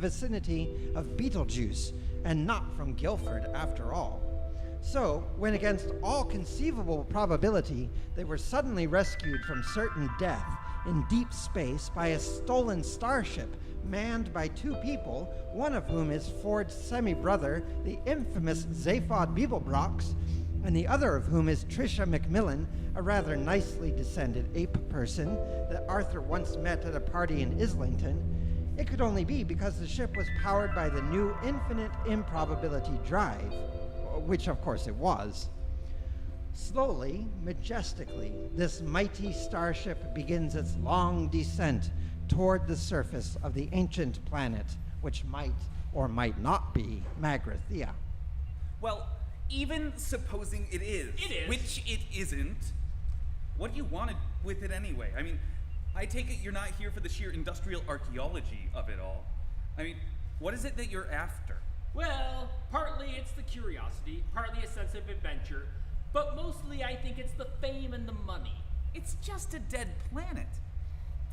vicinity of Beetlejuice, and not from Guilford after all. So, when against all conceivable probability, they were suddenly rescued from certain death in deep space by a stolen starship manned by two people, one of whom is Ford's semi-brother, the infamous Zaphod Beeblebrox, and the other of whom is Trisha McMillian, a rather nicely descended ape person that Arthur once met at a party in Islington, it could only be because the ship was powered by the new infinite improbability drive, which of course it was. Slowly, majestically, this mighty starship begins its long descent toward the surface of the ancient planet, which might or might not be Magrathea. Well, even supposing it is, which it isn't, what do you want with it anyway? I mean, I take it you're not here for the sheer industrial archaeology of it all. I mean, what is it that you're after? Well, partly it's the curiosity, partly a sense of adventure, but mostly I think it's the fame and the money. It's just a dead planet.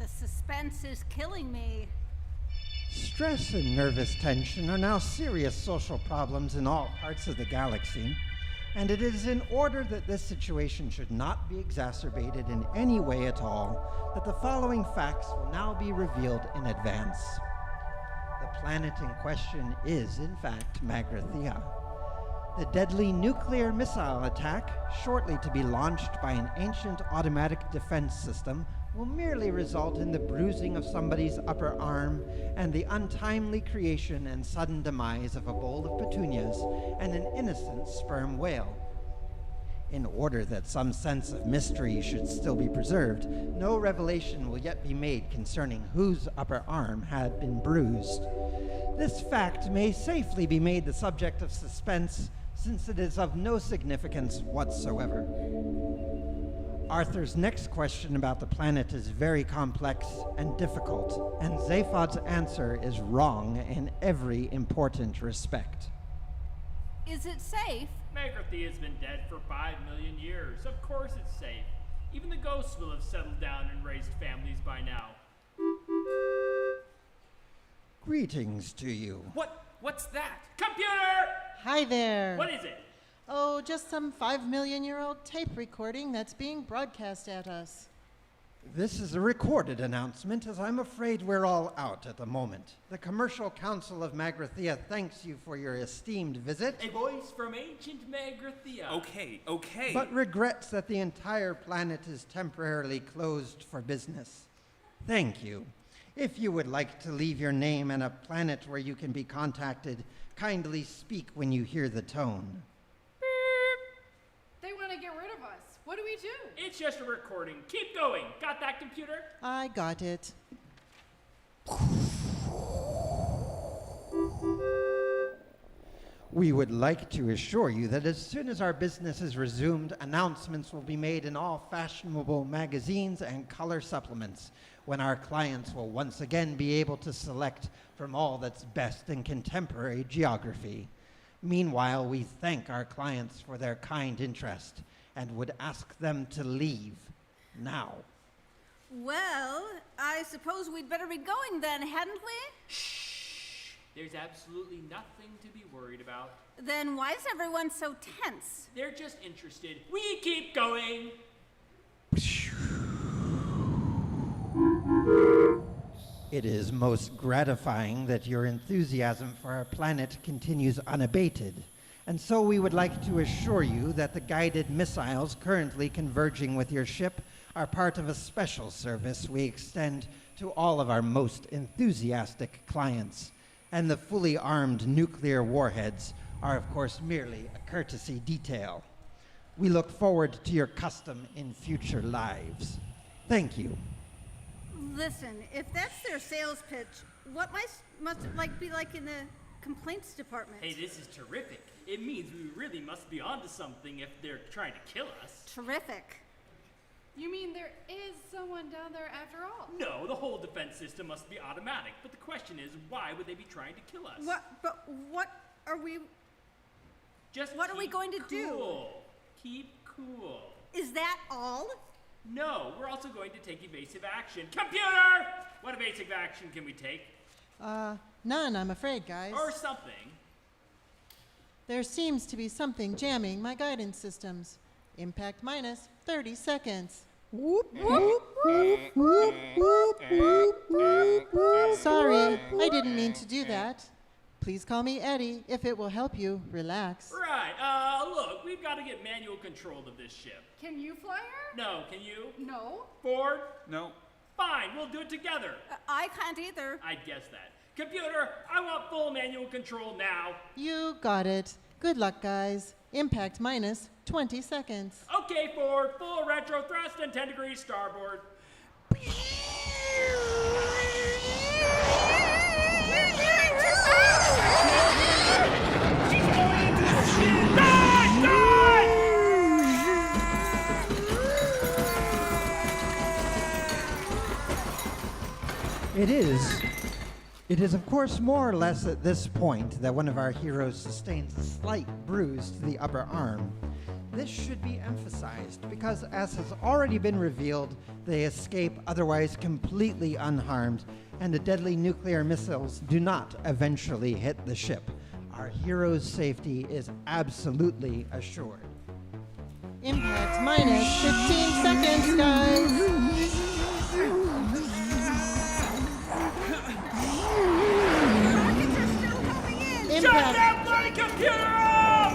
The suspense is killing me. Stress and nervous tension are now serious social problems in all parts of the galaxy, and it is in order that this situation should not be exacerbated in any way at all that the following facts will now be revealed in advance. The planet in question is, in fact, Magrathea. The deadly nuclear missile attack, shortly to be launched by an ancient automatic defense system, will merely result in the bruising of somebody's upper arm and the untimely creation and sudden demise of a bowl of petunias and an innocent sperm whale. In order that some sense of mystery should still be preserved, no revelation will yet be made concerning whose upper arm had been bruised. This fact may safely be made the subject of suspense, since it is of no significance whatsoever. Arthur's next question about the planet is very complex and difficult, and Zaphod's answer is wrong in every important respect. Is it safe? Magrathea has been dead for 5 million years. Of course it's safe. Even the ghosts will have settled down and raised families by now. Greetings to you. What's that? Computer! Hi there. What is it? Oh, just some 5 million-year-old tape recording that's being broadcast at us. This is a recorded announcement, as I'm afraid we're all out at the moment. The Commercial Council of Magrathea thanks you for your esteemed visit. A voice from ancient Magrathea. Okay. But regrets that the entire planet is temporarily closed for business. Thank you. If you would like to leave your name and a planet where you can be contacted, kindly speak when you hear the tone. They want to get rid of us. What do we do? It's just a recording. Keep going. Got that, computer? I got it. We would like to assure you that as soon as our business is resumed, announcements will be made in all fashionable magazines and color supplements, when our clients will once again be able to select from all that's best in contemporary geography. Meanwhile, we thank our clients for their kind interest and would ask them to leave now. Well, I suppose we'd better be going then, hadn't we? Shh. There's absolutely nothing to be worried about. Then why is everyone so tense? They're just interested. We keep going. It is most gratifying that your enthusiasm for our planet continues unabated, and so we would like to assure you that the guided missiles currently converging with your ship are part of a special service we extend to all of our most enthusiastic clients, and the fully armed nuclear warheads are of course merely a courtesy detail. We look forward to your custom in future lives. Thank you. Listen, if that's their sales pitch, what must it be like in the complaints department? Hey, this is terrific. It means we really must be onto something if they're trying to kill us. Terrific. You mean there is someone down there after all? No, the whole defense system must be automatic. But the question is, why would they be trying to kill us? What are we going to do? Keep cool. Is that all? No, we're also going to take evasive action. Computer! What evasive action can we take? None, I'm afraid, guys. Or something. There seems to be something jamming my guidance systems. Impact minus 30 seconds. Sorry, I didn't mean to do that. Please call me Eddie if it will help you relax. Right, look, we've got to get manual control of this ship. Can you fly her? No, can you? No. Ford? No. Fine, we'll do it together. I can't either. I guess that. Computer, I want full manual control now. You got it. Good luck, guys. Impact minus 20 seconds. Okay, Ford, full retro thrust and 10 degrees starboard. It is of course more or less at this point that one of our heroes sustains a slight bruise to the upper arm. This should be emphasized because, as has already been revealed, they escape otherwise completely unharmed, and the deadly nuclear missiles do not eventually hit the ship. Our hero's safety is absolutely assured. Impact minus 15 seconds, guys. Shut that bloody computer off!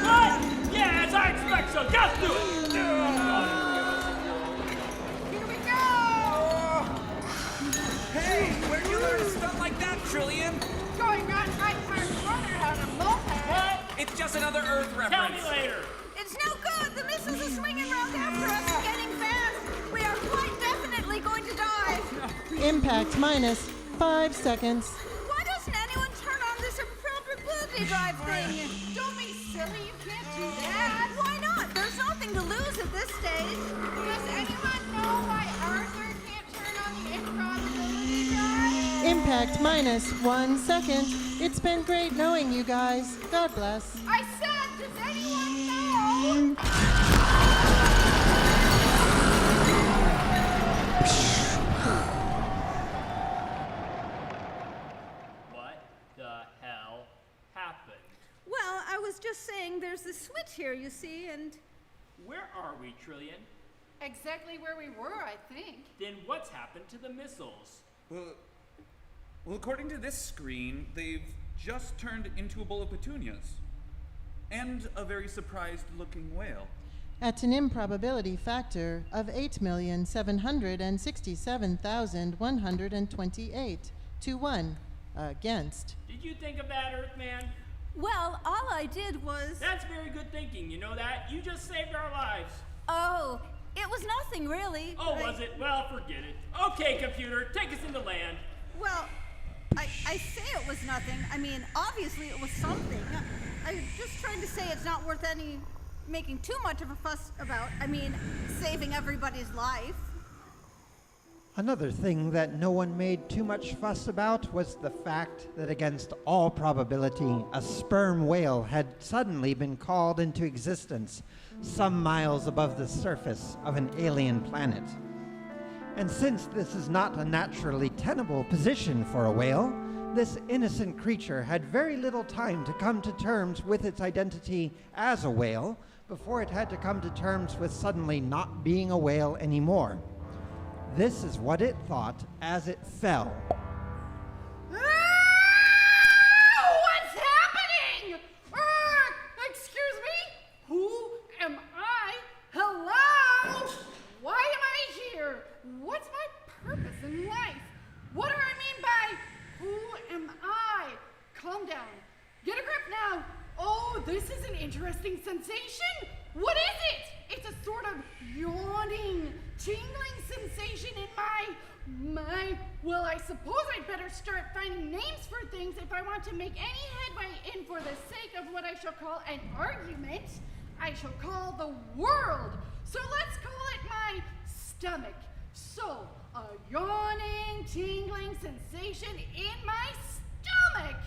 What? Yes, I expect so. Just do it. Here we go! Hey, where'd you learn a stunt like that, Trillian? Going on right first runner on a moped. It's just another Earth Tell me reference. later. It's no good. The missiles are swinging round after us and getting fast. We are quite definitely going to die. Impact minus 5 seconds. Why doesn't anyone turn on this improbability drive thing? Don't be silly, you can't do that. Why not? There's nothing to lose at this stage. Does anyone know why Arthur can't turn on the improbability drive? Impact minus 1 second. It's been great knowing you guys. God bless. I said, does anyone know? What the hell happened? Well, I was just saying there's this switch here, you see, and Where are we, Trillian? Exactly where we were, I think. Then what's happened to the missiles? Well, according to this screen, they've just turned into a bowl of petunias. And a very surprised-looking whale. At an improbability factor of 8,767,128 to 1 against. Did you think of that, Earthman? well, all I did was. That's very good thinking, you know that? You just saved our lives. Oh, it was nothing really. Oh, was it? Well, forget it. Okay, computer, take us into land. Well, I say it was nothing. I mean, obviously it was something. I'm just trying to say it's not worth making too much of a fuss about. I mean, saving everybody's life. Another thing that no one made too much fuss about was the fact that against all probability, a sperm whale had suddenly been called into existence some miles above the surface of an alien planet. And since this is not a naturally tenable position for a whale, this innocent creature had very little time to come to terms with its identity as a whale before it had to come to terms with suddenly not being a whale anymore. This is what it thought as it fell. What's happening? Excuse me? Who am I? Hello? Why am I here? What's my purpose in life? What do I mean by who am I? Calm down. Get a grip now. Oh, this is an interesting sensation. What is it? It's a sort of yawning, tingling sensation in my, well, I suppose I'd better start finding names for things if I want to make any headway in for the sake of what I shall call an argument. I shall call the world. So let's call it my stomach. So, a yawning, tingling sensation in my stomach.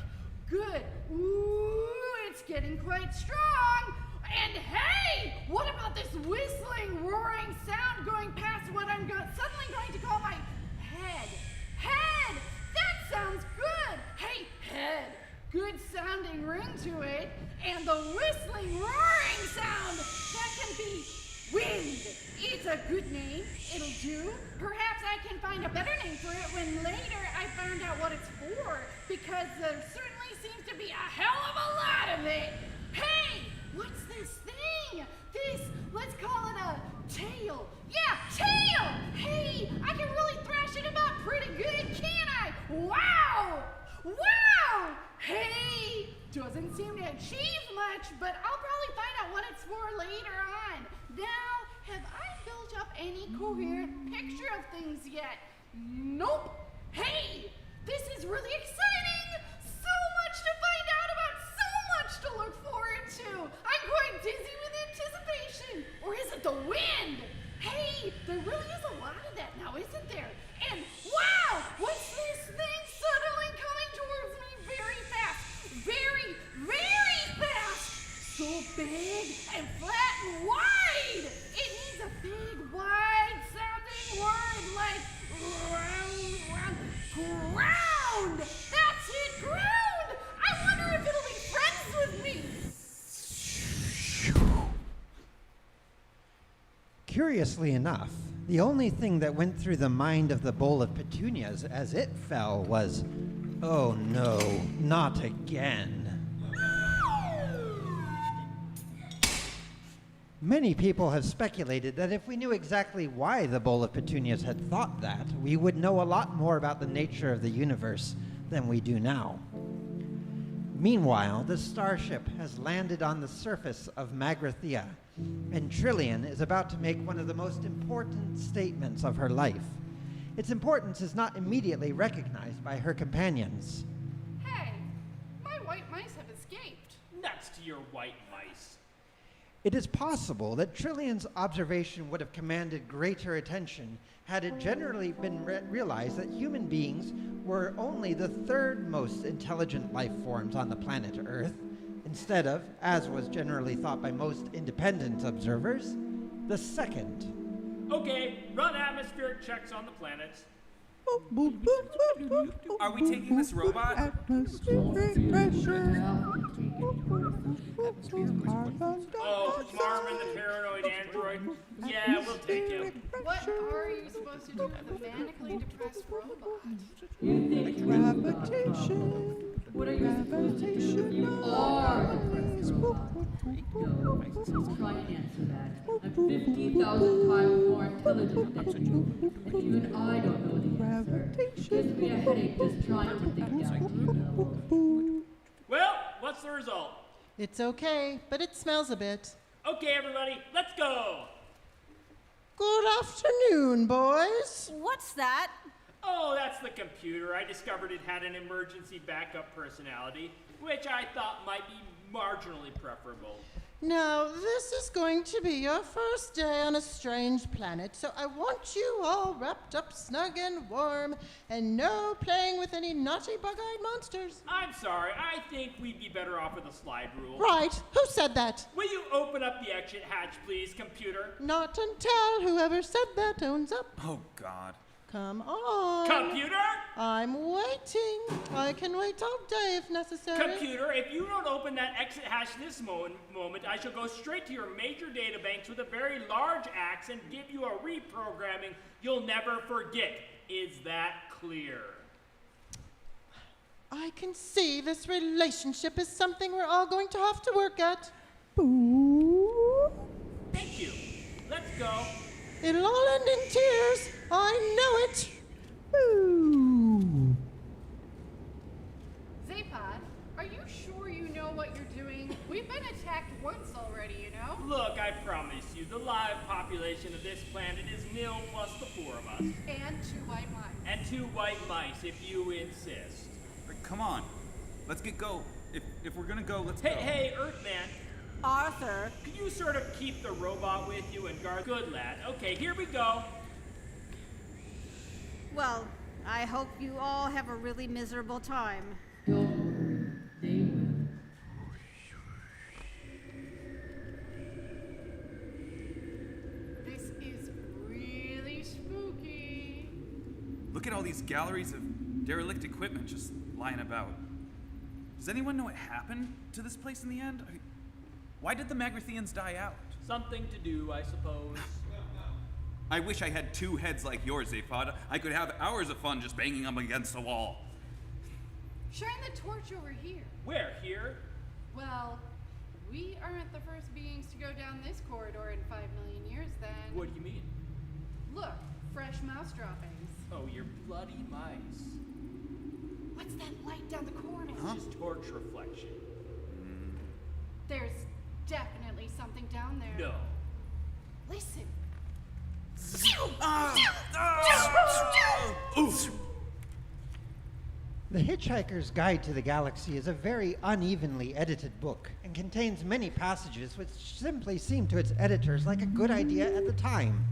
Good. Ooh, it's getting quite strong. And hey, what about this whistling, roaring sound going past what I'm suddenly going to call my head? Head! That sounds good! Hey, head! Good sounding ring to it. And the whistling, roaring sound, that can be wind. It's a good name. It'll do. Perhaps I can find a better name for it when later I find out what it's for, because there certainly seems to be a hell of a lot of it. Hey! What's this thing? Let's call it a tail. Yeah, tail! Hey, I can really thrash it about pretty good, can't I? Wow! Wow! Hey! Doesn't seem to achieve much, but I'll probably find out what it's for later on. Now, have I built up any coherent picture of things yet? Nope! Hey! This is really exciting! So much to find out about, so much to look forward to! I'm quite dizzy with anticipation! Or is it the wind? Hey, there really is a lot of that now, isn't there? And wow! What's this thing suddenly coming towards me very fast? Very, very fast! So big and flat and wide! It needs a big, wide sounding word like ground! That's it, ground! I wonder if it'll be friends with me! Curiously enough, the only thing that went through the mind of the bowl of petunias as it fell was, oh no, not again. Many people have speculated that if we knew exactly why the bowl of petunias had thought that, we would know a lot more about the nature of the universe than we do now. Meanwhile, the starship has landed on the surface of Magrathea, and Trillian is about to make one of the most important statements of her life. Its importance is not immediately recognized by her companions. Hey, my white mice have escaped. Nuts to your white mice. It is possible that Trillian's observation would have commanded greater attention had it generally been realized that human beings were only the third most intelligent life forms on the planet Earth, instead of, as was generally thought by most independent observers, the second. Okay, run atmospheric checks on the planets. Are we taking this robot? Atmospheric pressure. Oh, Marvin the paranoid android. Yeah, we'll take him. What are you supposed to do with a manically depressed robot? Gravitation. What are you supposed to do? You are depressed robot. No, try and answer that. I'm 50,000 times more intelligent than you, and even I don't know the answer. Gives me a headache just trying to think down to you. Well, what's the result? It's okay, but it smells a bit. Okay, everybody, let's go. Good afternoon, boys. What's that? Oh, that's the computer. I discovered it had an emergency backup personality, which I thought might be marginally preferable. Now, this is going to be your first day on a strange planet, so I want you all wrapped up snug and warm, and no playing with any naughty bug-eyed monsters. I'm sorry, I think we'd be better off with a slide rule. Right, who said that? Will you open up the exit hatch, please, computer? Not until whoever said that owns up. Oh, God. Come on. Computer? I'm waiting. I can wait all day if necessary. Computer, if you don't open that exit hatch this moment, I shall go straight to your major databanks with a very large axe and give you a reprogramming you'll never forget. Is that clear? I can see this relationship is something we're all going to have to work at. Thank you. Let's go. It'll all end in tears. I know it. Zaphod, are you sure you know what you're doing? We've been attacked once already, you know? Look, I promise you, the live population of this planet is nil plus the four of us. And 2 white mice. And 2 white mice, if you insist. Come on. Let's get go. If we're gonna go, let's go. Hey, Earthman. Arthur. Could you sort of keep the robot with you and guard? Good lad. Okay, here we go. Well, I hope you all have a really miserable time. Go at all these galleries of derelict equipment just lying about. Does anyone know what happened to this place in the end? Why did the Magrathians die out? Something to do, I suppose. I wish I had 2 heads like yours, Zaphod. I could have hours of fun just banging them against the wall. Shine the torch over here. Where? Here? Well, we aren't the first beings to go down this corridor in 5 million years, then. What do you mean? Look, fresh mouse droppings. Oh, you're bloody mice. What's that light down the corridor? It's just torch reflection. There's definitely something down there. No. Listen. The Hitchhiker's Guide to the Galaxy is a very unevenly edited book and contains many passages which simply seem to its editors like a good idea at the time.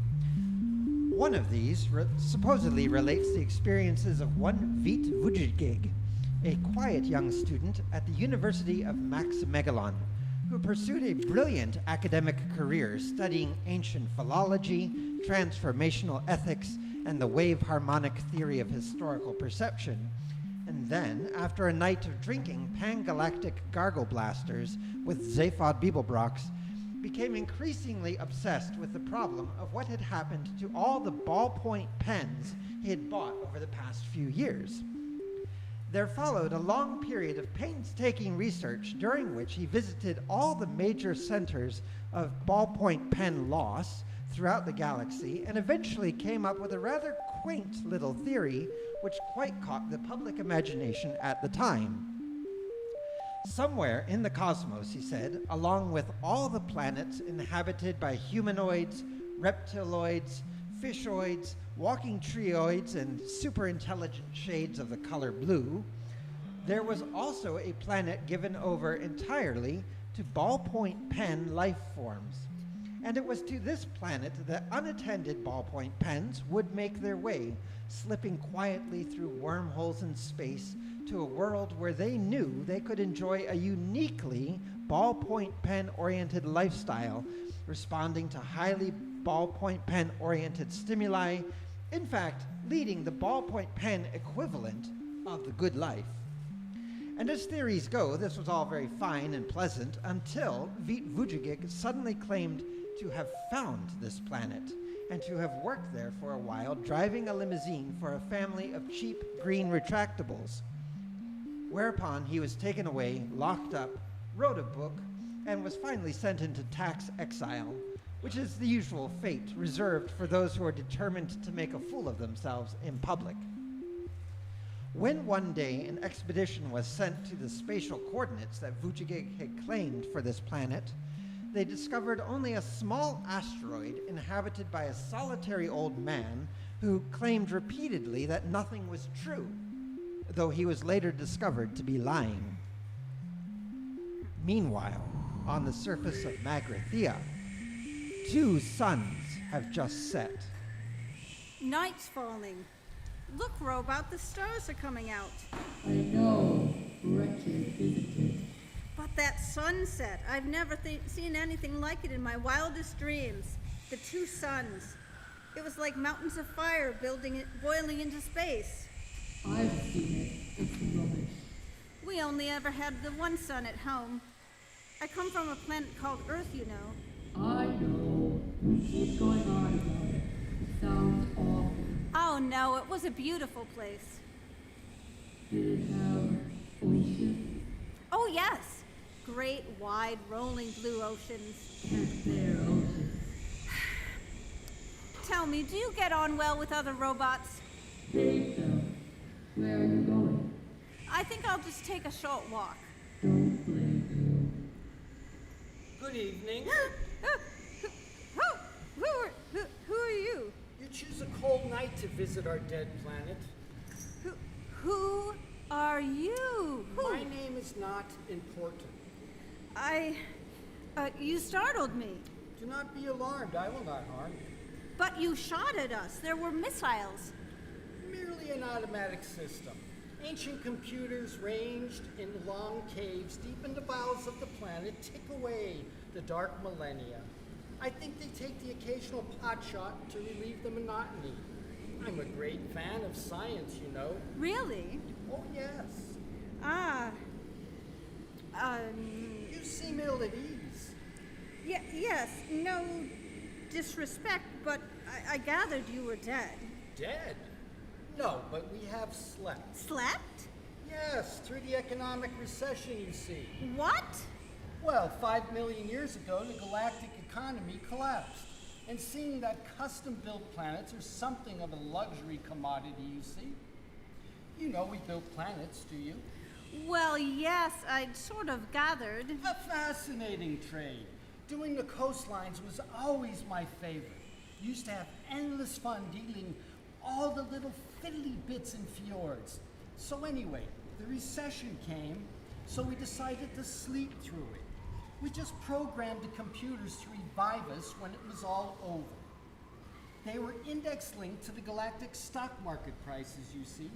One of these supposedly relates the experiences of one Vit Vujigig, a quiet young student at the University of McMillian, who pursued a brilliant academic career studying ancient philology, transformational ethics, and the wave harmonic theory of historical perception. And then, after a night of drinking pan-galactic gargle blasters with Zaphod Beeblebrox, became increasingly obsessed with the problem of what had happened to all the ballpoint pens he had bought over the past few years. There followed a long period of painstaking research during which he visited all the major centers of ballpoint pen loss throughout the galaxy and eventually came up with a rather quaint little theory which quite caught the public imagination at the time. Somewhere in the cosmos, he said, along with all the planets inhabited by humanoids, reptiloids, fishoids, walking treoids, and superintelligent shades of the color blue, there was also a planet given over entirely to ballpoint pen life forms. And it was to this planet that unattended ballpoint pens would make their way, slipping quietly through wormholes in space to a world where they knew they could enjoy a uniquely ballpoint pen-oriented lifestyle, responding to highly ballpoint pen-oriented stimuli, in fact, leading the ballpoint pen equivalent of the good life. And as theories go, this was all very fine and pleasant until Vit Vujigig suddenly claimed to have found this planet and to have worked there for a while, driving a limousine for a family of cheap green retractables. Whereupon he was taken away, locked up, wrote a book, and was finally sent into tax exile, which is the usual fate reserved for those who are determined to make a fool of themselves in public. When one day an expedition was sent to the spatial coordinates that Vujigig had claimed for this planet, they discovered only a small asteroid inhabited by a solitary old man who claimed repeatedly that nothing was true, though he was later discovered to be lying. Meanwhile, on the surface of Magrathea, 2 suns have just set. Night's falling. Look, Robot, the stars are coming out. I know. Wretched, isn't it? But that sunset, I've never seen anything like it in my wildest dreams. The 2 suns. It was like mountains of fire boiling into space. I've seen it. It's rubbish. We only ever had the 1 sun at home. I come from a planet called Earth, you know. I know. Keep going on about it. It sounds awful. Oh no, it was a beautiful place. Did it have oceans? Oh yes, great, wide, rolling blue oceans. Can't bear oceans. Tell me, do you get on well with other robots? Take them. Where are you going? I think I'll just take a short walk. Don't blame Good evening. Who are you? You choose a cold night to visit our dead planet. Who are you? My name is not important. You startled me. Do not be alarmed. I will not harm you. But you shot at us. There were missiles. Merely an automatic system. Ancient computers ranged in long caves deep in the bowels of the planet tick away the dark millennia. I think they take the occasional pot shot to relieve the monotony. I'm a great fan of science, you know. Really? Oh, yes. Ah. You seem ill at ease. Yes, no disrespect, but I gathered you were dead. Dead? No, but we have slept. Slept? Yes, through the economic recession, you see. What? Well, 5 million years ago, the galactic economy collapsed. And seeing that custom-built planets are something of a luxury commodity, you see. You know we build planets, do you? Well, yes, I'd sort of gathered. A fascinating trade. Doing the coastlines was always my favorite. Used to have endless fun dealing all the little fiddly bits and fjords. So anyway, the recession came, so we decided to sleep through it. We just programmed the computers to revive us when it was all over. They were index linked to the galactic stock market prices, you see,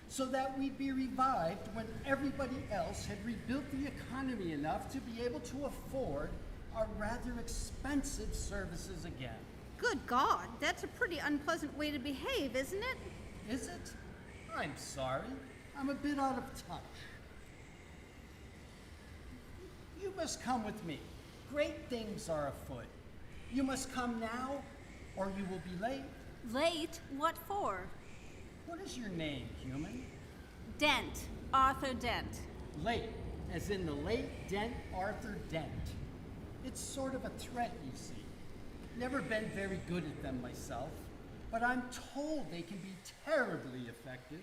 so that we'd be revived when everybody else had rebuilt the economy enough to be able to afford our rather expensive services again. Good God, that's a pretty unpleasant way to behave, isn't it? Is it? I'm sorry. I'm a bit out of touch. You must come with me. Great things are afoot. You must come now, or you will be late. Late? What for? What is your name, human? Dent. Arthur Dent. Late, as in the late Dent Arthur Dent. It's sort of a threat, you see. Never been very good at them myself, but I'm told they can be terribly effective.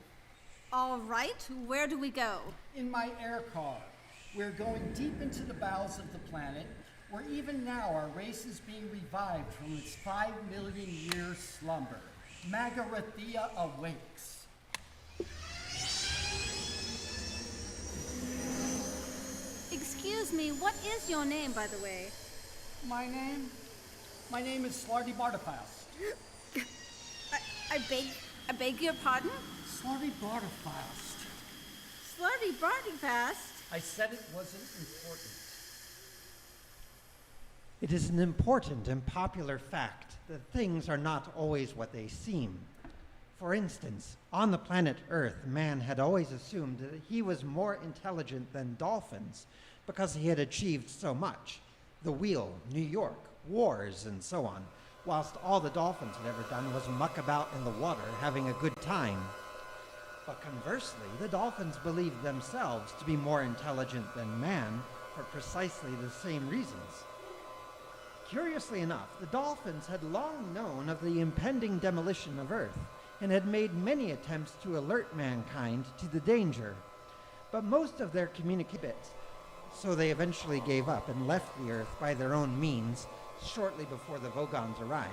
All right, where do we go? In my air car. We're going deep into the bowels of the planet, where even now our race is being revived from its 5 million year slumber. Magarathea awakes. Excuse me, what is your name, by the way? My name is Slarty Bartafaust. I beg your pardon? Slarty Bartafaust. Slutty Barty Fast? I said it wasn't important. It is an important and popular fact that things are not always what they seem. For instance, on the planet Earth, man had always assumed that he was more intelligent than dolphins because he had achieved so much. The wheel, New York, wars, and so on, whilst all the dolphins had ever done was muck about in the water having a good time. But conversely, the dolphins believed themselves to be more intelligent than man for precisely the same reasons. Curiously enough, the dolphins had long known of the impending demolition of Earth and had made many attempts to alert mankind to the danger. But most of their communicated, so they eventually gave up and left the Earth by their own means shortly before the Vogons arrived.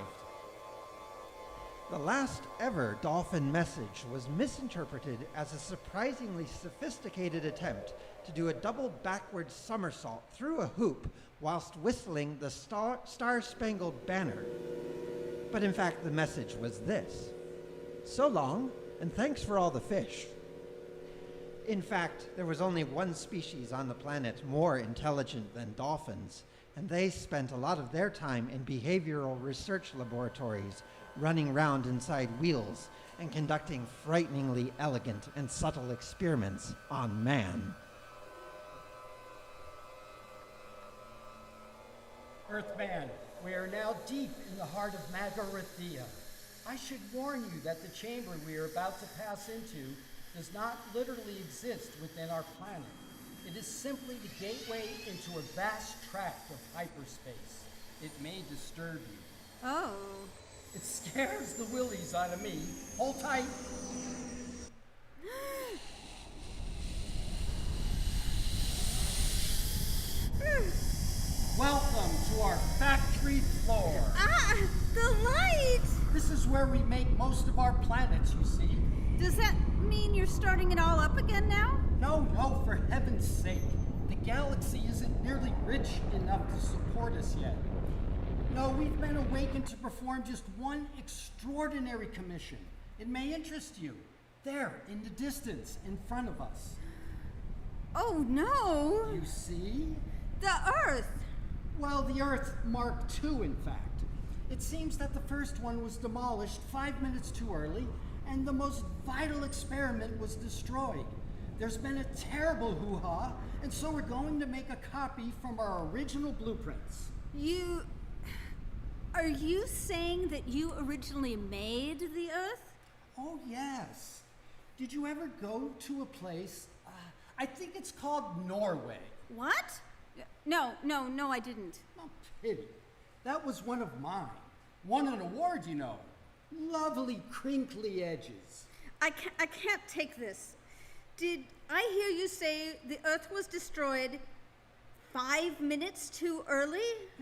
The last ever dolphin message was misinterpreted as a surprisingly sophisticated attempt to do a double backward somersault through a hoop whilst whistling the Star-Spangled Banner. But in fact, the message was this: so long, and thanks for all the fish. In fact, there was only one species on the planet more intelligent than dolphins, and they spent a lot of their time in behavioral research laboratories, running round inside wheels and conducting frighteningly elegant and subtle experiments on man. Earthman, we are now deep in the heart of Magarathea. I should warn you that the chamber we are about to pass into does not literally exist within our planet. It is simply the gateway into a vast tract of hyperspace. It may disturb you. Oh. It scares the willies out of me. Hold tight. Welcome to our factory floor. Ah, the light! This is where we make most of our planets, you see. Does that mean you're starting it all up again now? No, for heaven's sake. The galaxy isn't nearly rich enough to support us yet. No, we've been awakened to perform just one extraordinary commission. It may interest you. There, in the distance, in front of us. Oh, no. You see? The Earth. Well, the Earth Mark II, in fact. It seems that the first one was demolished 5 minutes too early, and the most vital experiment was destroyed. There's been a terrible hoo-ha, and so we're going to make a copy from our original blueprints. Are you saying that you originally made the Earth? Oh, yes. Did you ever go to a place, I think it's called Norway? What? No, I didn't. Oh, pity. That was one of mine. Won an award, you know. Lovely crinkly edges. I can't take this. Did I hear you say the Earth was destroyed 5 minutes too early?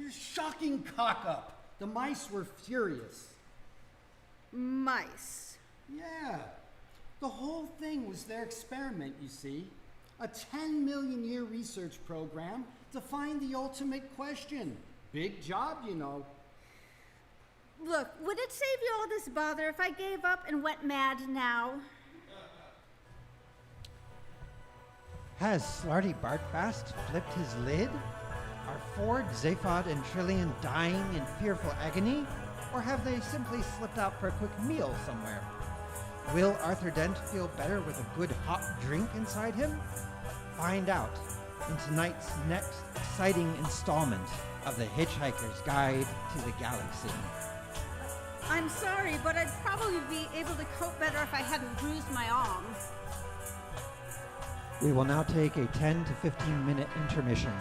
Shocking cock-up. The mice were furious. Mice? Yeah. The whole thing was their experiment, you see. A 10 million year research program to find the ultimate question. Big job, you know. Look, would it save you all this bother if I gave up and went mad now? Has Slarty Bartfast flipped his lid? Are Ford, Zaphod, and Trillian dying in fearful agony? Or have they simply slipped out for a quick meal somewhere? Will Arthur Dent feel better with a good hot drink inside him? Find out in tonight's next exciting installment of the Hitchhiker's Guide to the Galaxy. I'm sorry, but I'd probably be able to cope better if I hadn't bruised my arms. We will now take a 10 to 15 minute intermission.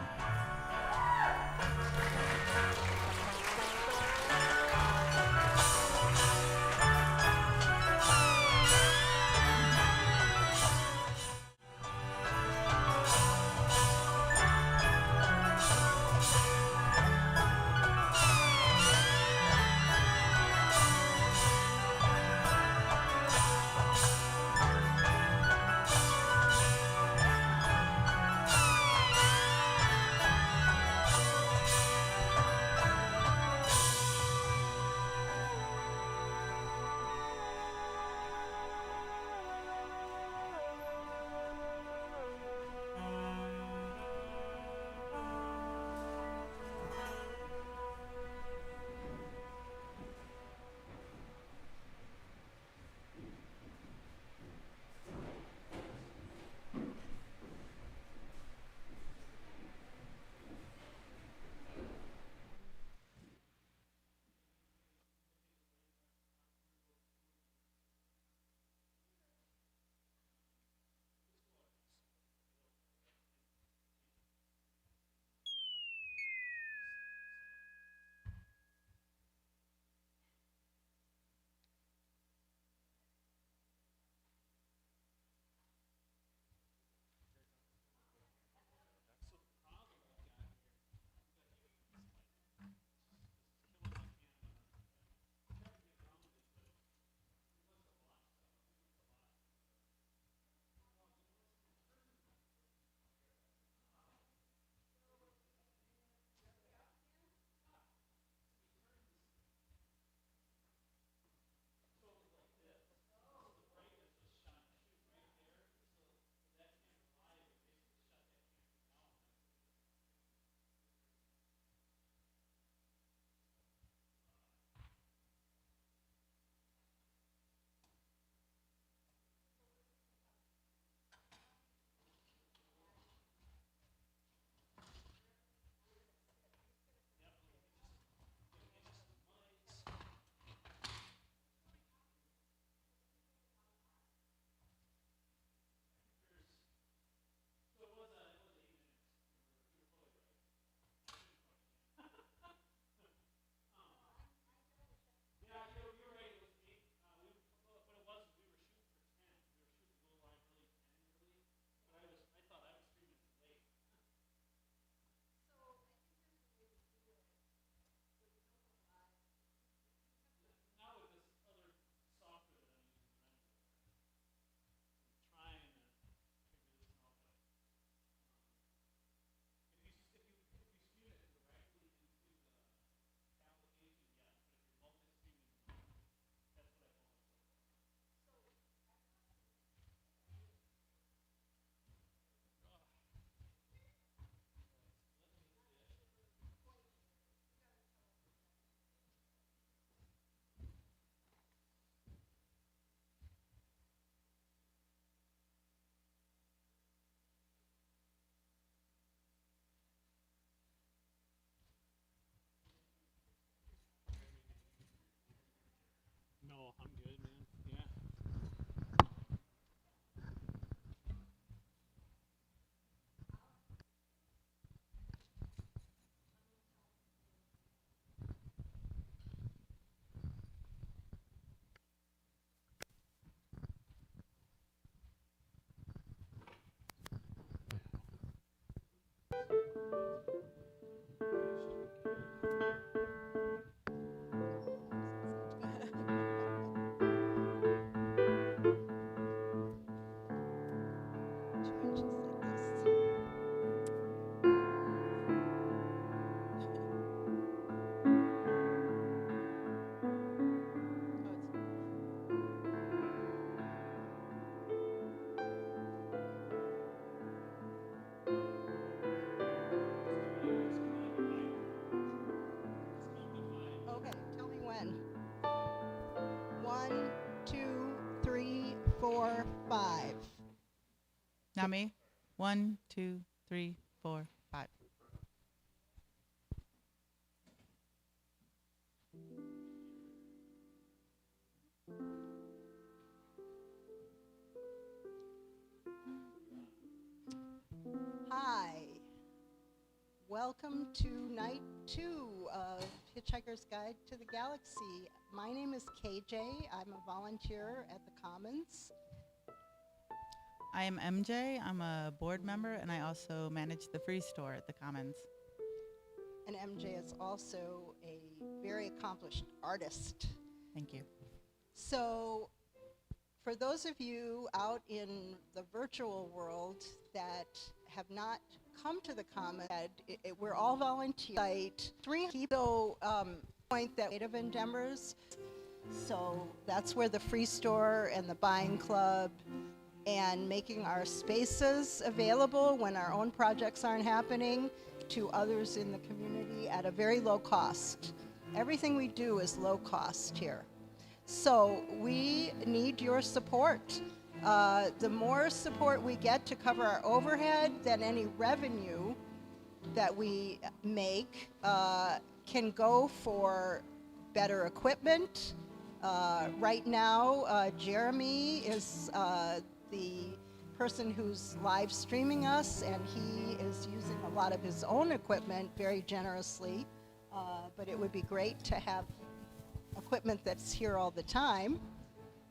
4, 5. Now me. 1, 2, 3, 4, 5. Hi. Welcome to night 2 of Hitchhiker's Guide to the Galaxy. My name is KJ. I'm a volunteer at the Commons. I am MJ. I'm a board member, and I also manage the free store at the Commons. And MJ is also a very accomplished artist. Thank you. So, for those of you out in the virtual world that have not come to the Commons, we're all volunteer. Point that creative endeavors. So that's where the free store and the buying club and making our spaces available when our own projects aren't happening to others in the community at a very low cost. Everything we do is low cost here. So we need your support. The more support we get to cover our overhead, then any revenue that we make can go for better equipment. Right now, Jeremy is the person who's live streaming us, and he is using a lot of his own equipment very generously. But it would be great to have equipment that's here all the time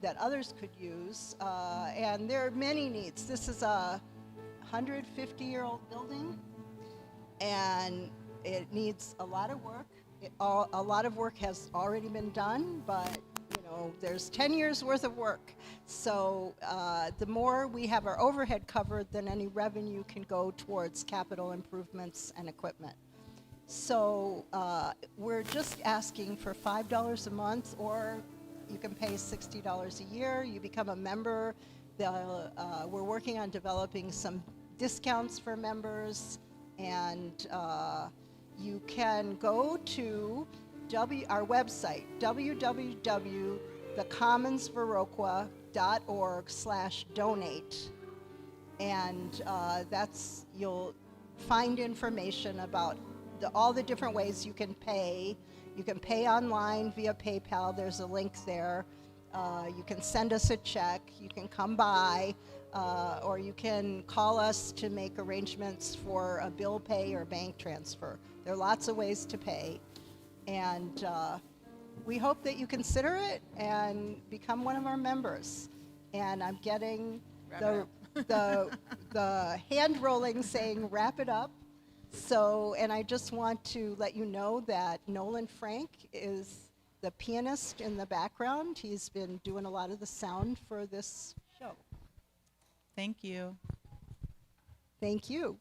that others could use. And there are many needs. This is a 150-year-old building, and it needs a lot of work. A lot of work has already been done, but there's 10 years worth of work. So the more we have our overhead covered, then any revenue can go towards capital improvements and equipment. So we're just asking for $5 a month, or you can pay $60 a year. You become a member. We're working on developing some discounts for members, and you can go to our website, www.thecommonsviroqua.org/donate, and you'll find information about all the different ways you can pay. You can pay online via PayPal. There's a link there. You can send us a check. You can come by, or you can call us to make arrangements for a bill pay or bank transfer. There are lots of ways to pay. And we hope that you consider it and become one of our members. And I'm getting the hand rolling saying wrap it up. So, and I just want to let you know that Nolan Frank is the pianist in the background. He's been doing a lot of the sound for this show. Thank you. Thank you.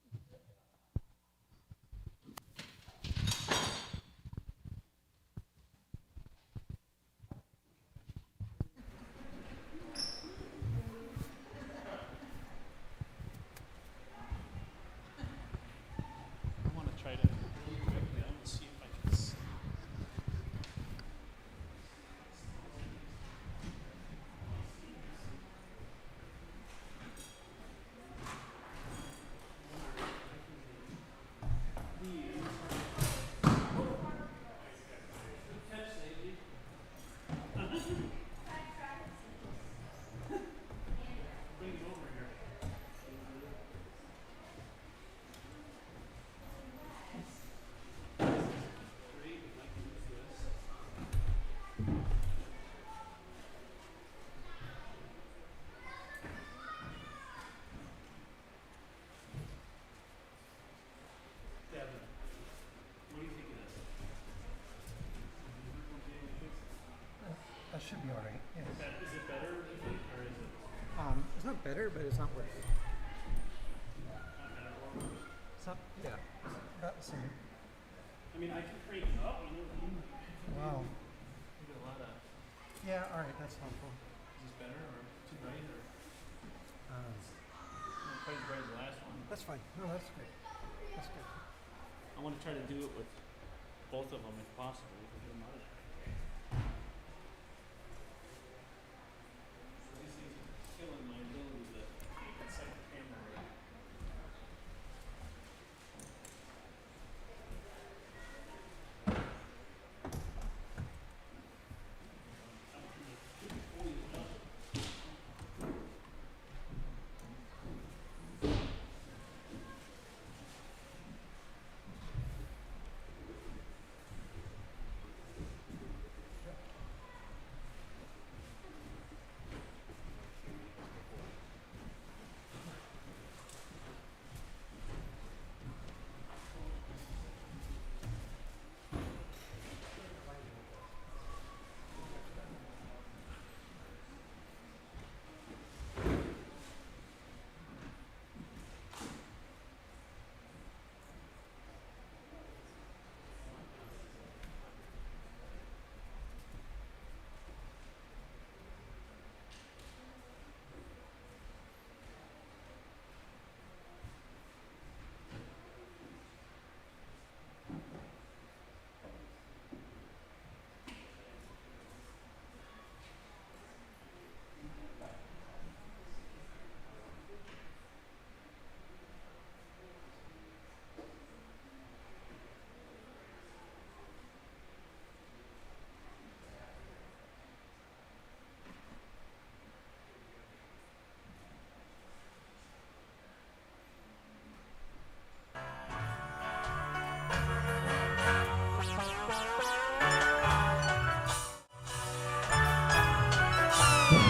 That should be all right. Yes. Is it better, you think, or is it? It's not better, but it's not worse. It's not, yeah, it's about the same. I mean, I can crank it up. Wow. You get a lot of. Yeah, all right, that's helpful. Is this better or too bright or? Not quite as bright as the last one. That's fine. No, that's good. That's good. I want to try to do it with both of them if possible. If we get them out of there. So these things are killing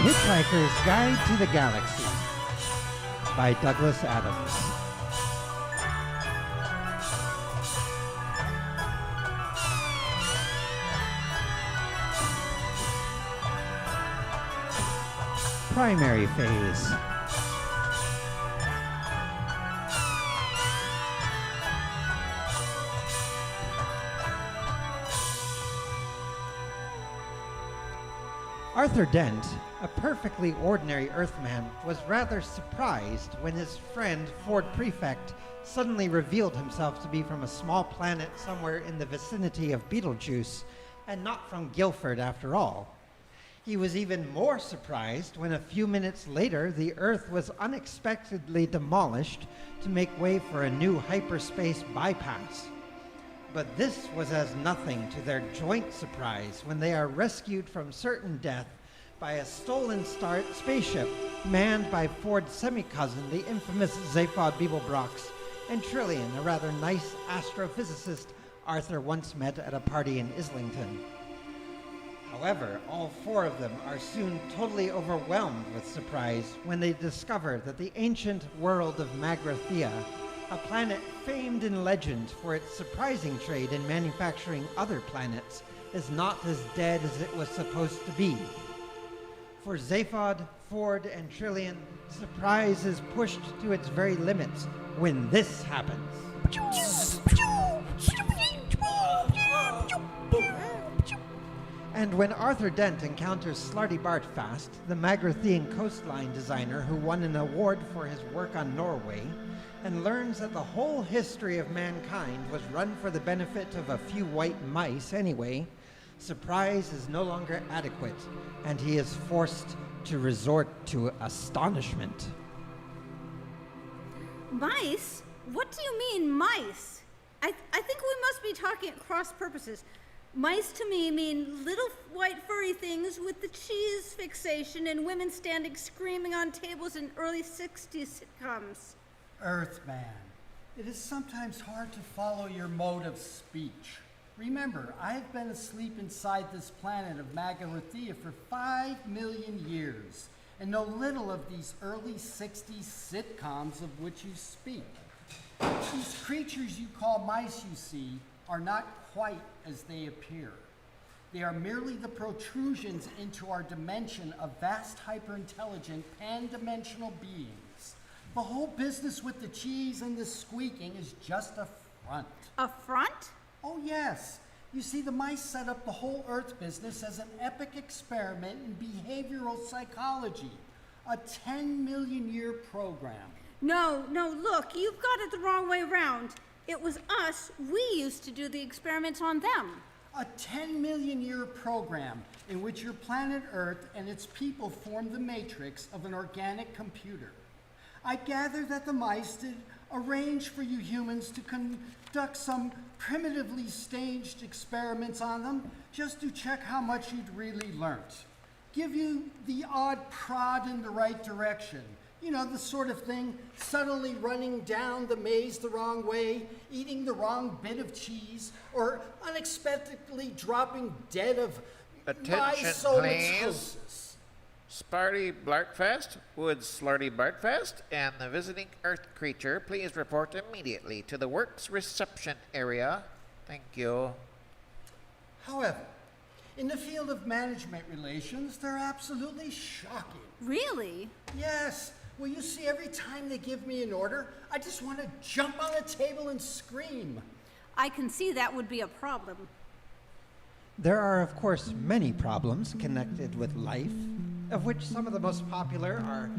Hitchhiker's Guide to the Galaxy by Douglas Adams. Primary phase. Arthur Dent, a perfectly ordinary Earthman, was rather surprised when his friend, Prefect, suddenly revealed himself to be from a small planet somewhere in the vicinity of Beetlejuice, and not from Guilford after all. He was even more surprised when a few minutes later the Earth was unexpectedly demolished to make way for a new hyperspace bypass. But this was as nothing to their joint surprise when they are rescued from certain death by a stolen spaceship manned by Ford's semi-cousin, the infamous Zaphod Beeblebrox, and Trillian, a rather nice astrophysicist Arthur once met at a party in Islington. However, all four of them are soon totally overwhelmed with surprise when they discover that the ancient world of Magrathea, a planet famed in legend for its surprising trade in manufacturing other planets, is not as dead as it was supposed to be. For Zaphod, Ford, and Trillian, surprise is pushed to its very limits when this happens. And when Arthur Dent encounters Slarty Bartfast, the Magrathean coastline designer who won an award for his work on Norway, and learns that the whole history of mankind was run for the benefit of a few white mice anyway, surprise is no longer adequate, and he is forced to resort to astonishment. Mice? What do you mean, mice? I think we must be talking at cross purposes. Mice to me mean little white furry things with the cheese fixation and women standing screaming on tables in early 60s sitcoms. Earthman, it is sometimes hard to follow your mode of speech. Remember, I have been asleep inside this planet of Magrathea for 5 million years, and know little of these early 60s sitcoms of which you speak. These creatures you call mice, you see, are not quite as they appear. They are merely the protrusions into our dimension of vast hyper-intelligent pan-dimensional beings. The whole business with the cheese and the squeaking is just a front. A front? Oh yes. You see, the mice set up the whole Earth business as an epic experiment in behavioral psychology. A 10 million year program. No, look, you've got it the wrong way around. It was us. We used to do the experiments on them. A 10 million year program in which your planet Earth and its people formed the matrix of an organic computer. I gather that the mice did arrange for you humans to conduct some primitively staged experiments on them just to check how much you'd really learnt. Give you the odd prod in the right direction. You know, the sort of thing, suddenly running down the maze the wrong way, eating the wrong bit of cheese, or unexpectedly dropping dead of Attention, please. Sparty Blarkfest, would Slarty Bartfast and the visiting Earth creature please report immediately to the works reception area? Thank you. However, in the field of management relations, they're absolutely shocking. Really? Yes. Well, you see, every time they give me an order, I just want to jump on a table and scream. I can see that would be a problem. There are, of course, many problems connected with life, of which some of the most popular are: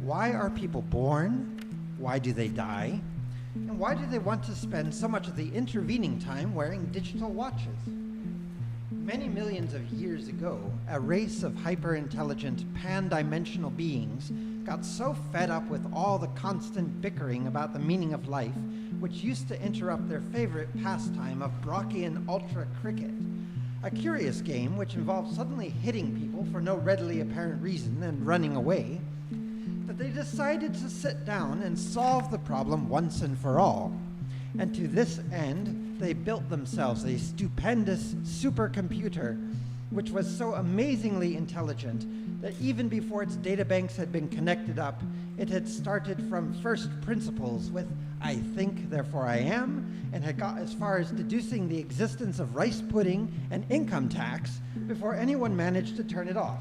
why are people born? Why do they die? And why do they want to spend so much of the intervening time wearing digital watches? Many millions of years ago, a race of hyper-intelligent, pan-dimensional beings got so fed up with all the constant bickering about the meaning of life, which used to interrupt their favorite pastime of Brockian ultra cricket, a curious game which involved suddenly hitting people for no readily apparent reason and running away, that they decided to sit down and solve the problem once and for all. And to this end, they built themselves a stupendous supercomputer which was so amazingly intelligent that even before its databanks had been connected up, it had started from first principles with "I think, therefore I am," and had got as far as deducing the existence of rice pudding and income tax before anyone managed to turn it off.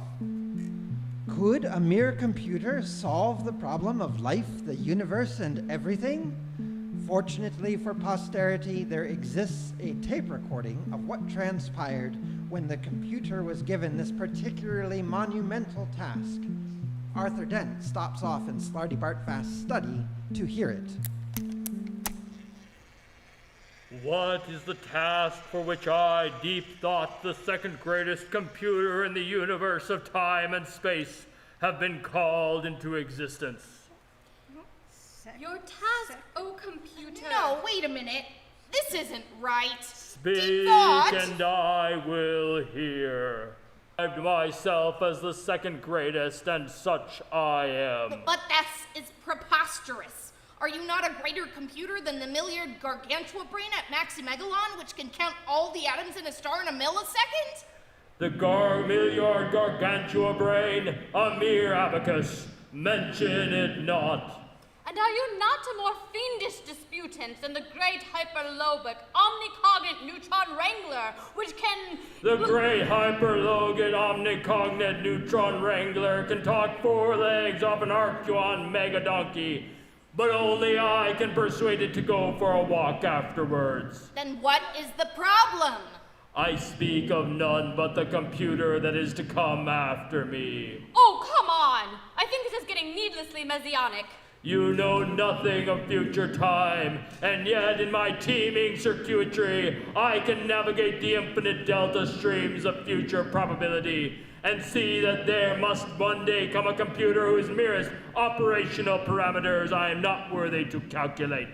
Could a mere computer solve the problem of life, the universe, and everything? Fortunately for posterity, there exists a tape recording of what transpired when the computer was given this particularly monumental task. Arthur Dent stops off in Slarty Bartfast's study to hear it. What is the task for which I, Deep Thought, the second greatest computer in the universe of time and space, have been called into existence? Your task, oh computer. No, wait a minute. This isn't right. Speak and I will hear. I described myself as the second greatest, and such I am. But is preposterous. Are you not a greater computer than the Milliard Gargantua brain at Maximegalon, which can count all the atoms in a star in a millisecond? The Milliard Gargantua brain, a mere abacus. Mention it not. And are you not a more fiendish disputant than the great hyperlogic omnicognate neutron wrangler, which can... The great hyperlogic omnicognate neutron wrangler can talk 4 legs off an Archeon mega donkey, but only I can persuade it to go for a walk afterwards. Then what is the problem? I speak of none but the computer that is to come after me. Oh, come on! I think this is getting needlessly messianic. You know nothing of future time, and yet in my teeming circuitry, I can navigate the infinite delta streams of future probability and see that there must one day come a computer whose merest operational parameters I am not worthy to calculate,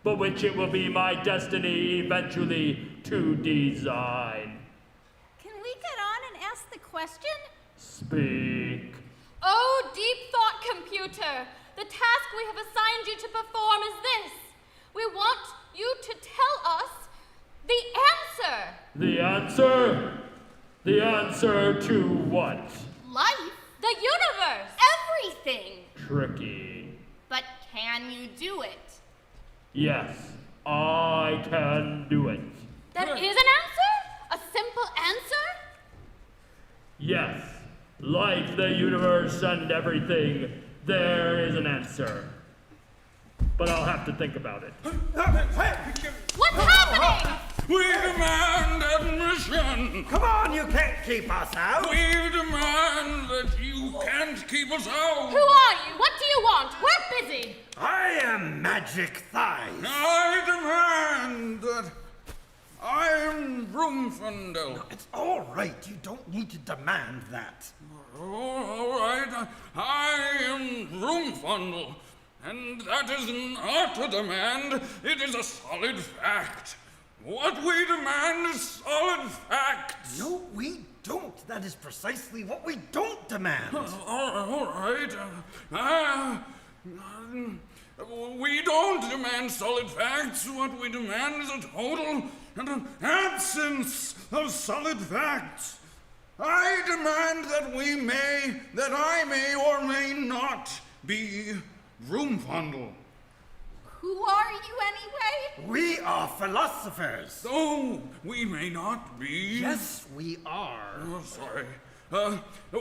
but which it will be my destiny eventually to design. Can we get on and ask the question? Speak. Oh, deep thought computer, the task we have assigned you to perform is this. We want you to tell us the answer. The answer? The answer to what? Life? The universe. Everything. Tricky. But can you do it? Yes, I can do it. That is an answer? A simple answer? Yes, like the universe and everything, there is an answer. But I'll have to think about it. What's happening? We demand admission! Come on, you can't keep us out! We demand that you can't keep us out! Who are you? What do you want? We're busy! I am Magic Thighs! I demand that I am Roomfundle. No, it's all right. You don't need to demand that. All right. I am Roomfundle. And that is not a demand. It is a solid fact. What we demand is solid facts. No, we don't. That is precisely what we don't demand. All right. We don't demand solid facts. What we demand is a total and an absence of solid facts. I demand that I may or may not be Roomfundle. Who are you anyway? We are philosophers. Oh, we may not be. Yes, we are. Oh, sorry.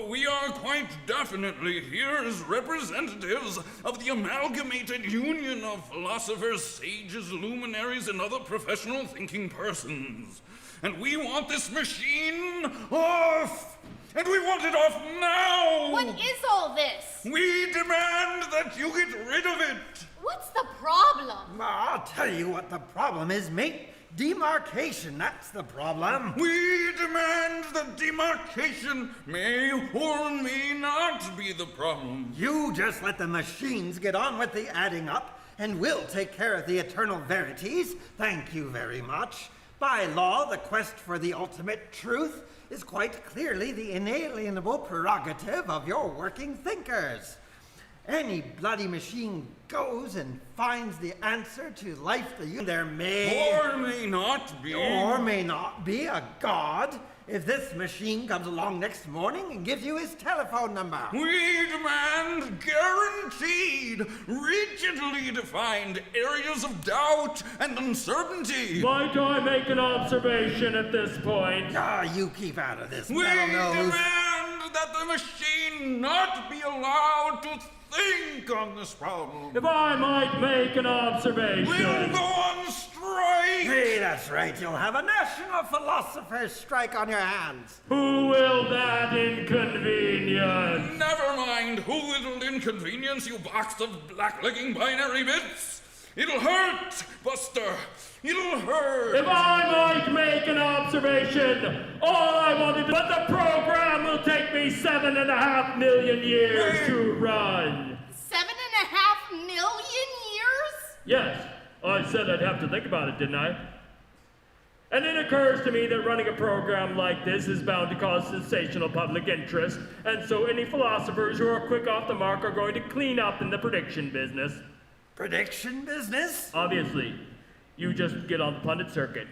We are quite definitely here as representatives of the amalgamated union of philosophers, sages, luminaries, and other professional thinking persons. And we want this machine off! And we want it off now! What is all this? We demand that you get rid of it! What's the problem? I'll tell you what the problem is, mate. Demarcation, that's the problem. We demand that demarcation may or may not be the problem. You just let the machines get on with the adding up, and we'll take care of the eternal verities. Thank you very much. By law, the quest for the ultimate truth is quite clearly the inalienable prerogative of your working thinkers. Any bloody machine goes and finds the answer to life, there may or may not be a God if this machine comes along next morning and gives you his telephone number. We demand guaranteed, rigidly defined areas of doubt and uncertainty. Might I make an observation at this point? You keep out of this, We demand that the machine not be allowed to think on this problem. If I might make an observation. We'll go on strike. Hey, that's right. You'll have a national philosopher's strike on your hands. Who will that inconvenience? Never mind who it'll inconvenience, you box of blacklegging binary bits. It'll hurt, Buster. It'll hurt. If I might make an observation, all I wanted to, but the program will take me 7.5 million years to run. 7.5 million years? Yes, I said I'd have to think about it, didn't I? And it occurs to me that running a program like this is bound to cause sensational public interest, and so any philosophers who are quick off the mark are going to clean up in the prediction business. Prediction business? Obviously. You just get on the pundit circuit.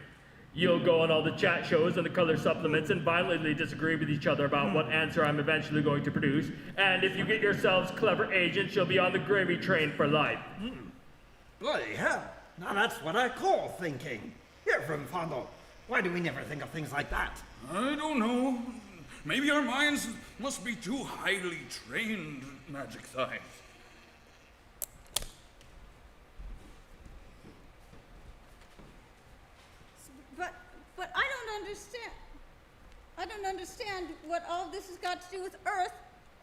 You'll go on all the chat shows and the color supplements and violently disagree with each other about what answer I'm eventually going to produce. And if you get yourselves clever agents, you'll be on the gravy train for life. Bloody hell. Now that's what I call thinking. Here, Fondle. Why do we never think of things like that? I don't know. Maybe our minds must be too highly trained in magic science. But I don't understand. I don't understand what all this has got to do with Earth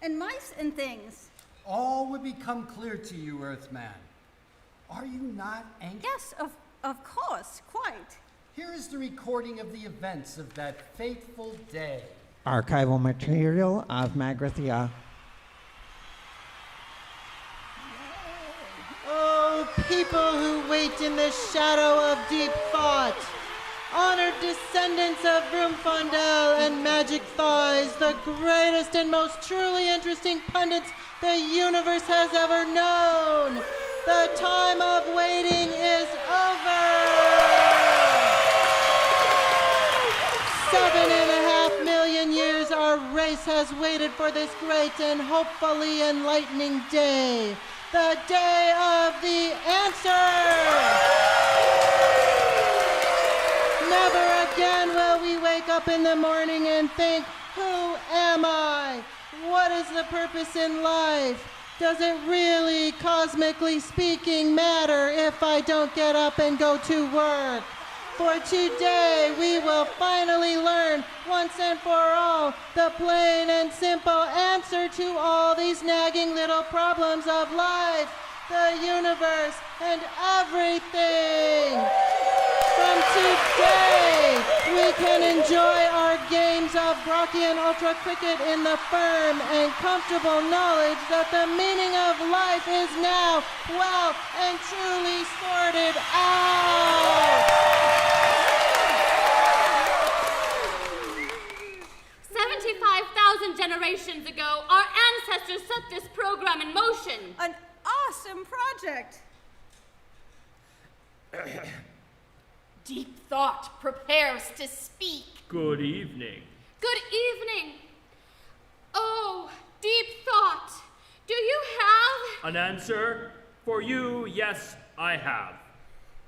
and mice and things. All would become clear to you, Earthman. Are you not anxious? Yes, of course, quite. Here is the recording of the events of that fateful day. Archival material of Magrathia. Oh, people who wait in the shadow of deep thought. Honored descendants of Vroomfondel and Magic Thighs, the greatest and most truly interesting pundits the universe has ever known. The time of waiting is over. 7.5 million years our race has waited for this great and hopefully enlightening day. The day of the answer. Never again will we wake up in the morning and think, who am I? What is the purpose in life? Does it really, cosmically speaking, matter if I don't get up and go to work? For today, we will finally learn, once and for all, the plain and simple answer to all these nagging little problems of life, the universe, and everything. From today, we can enjoy our games of Brocchian Ultra Cricket in the firm and comfortable knowledge that the meaning of life is now well and truly sorted out. 75,000 generations ago, our ancestors set this program in motion. An awesome project. Deep thought prepares to speak. Good evening. Good evening. Oh, deep thought. Do you have An answer? For you, yes, I have.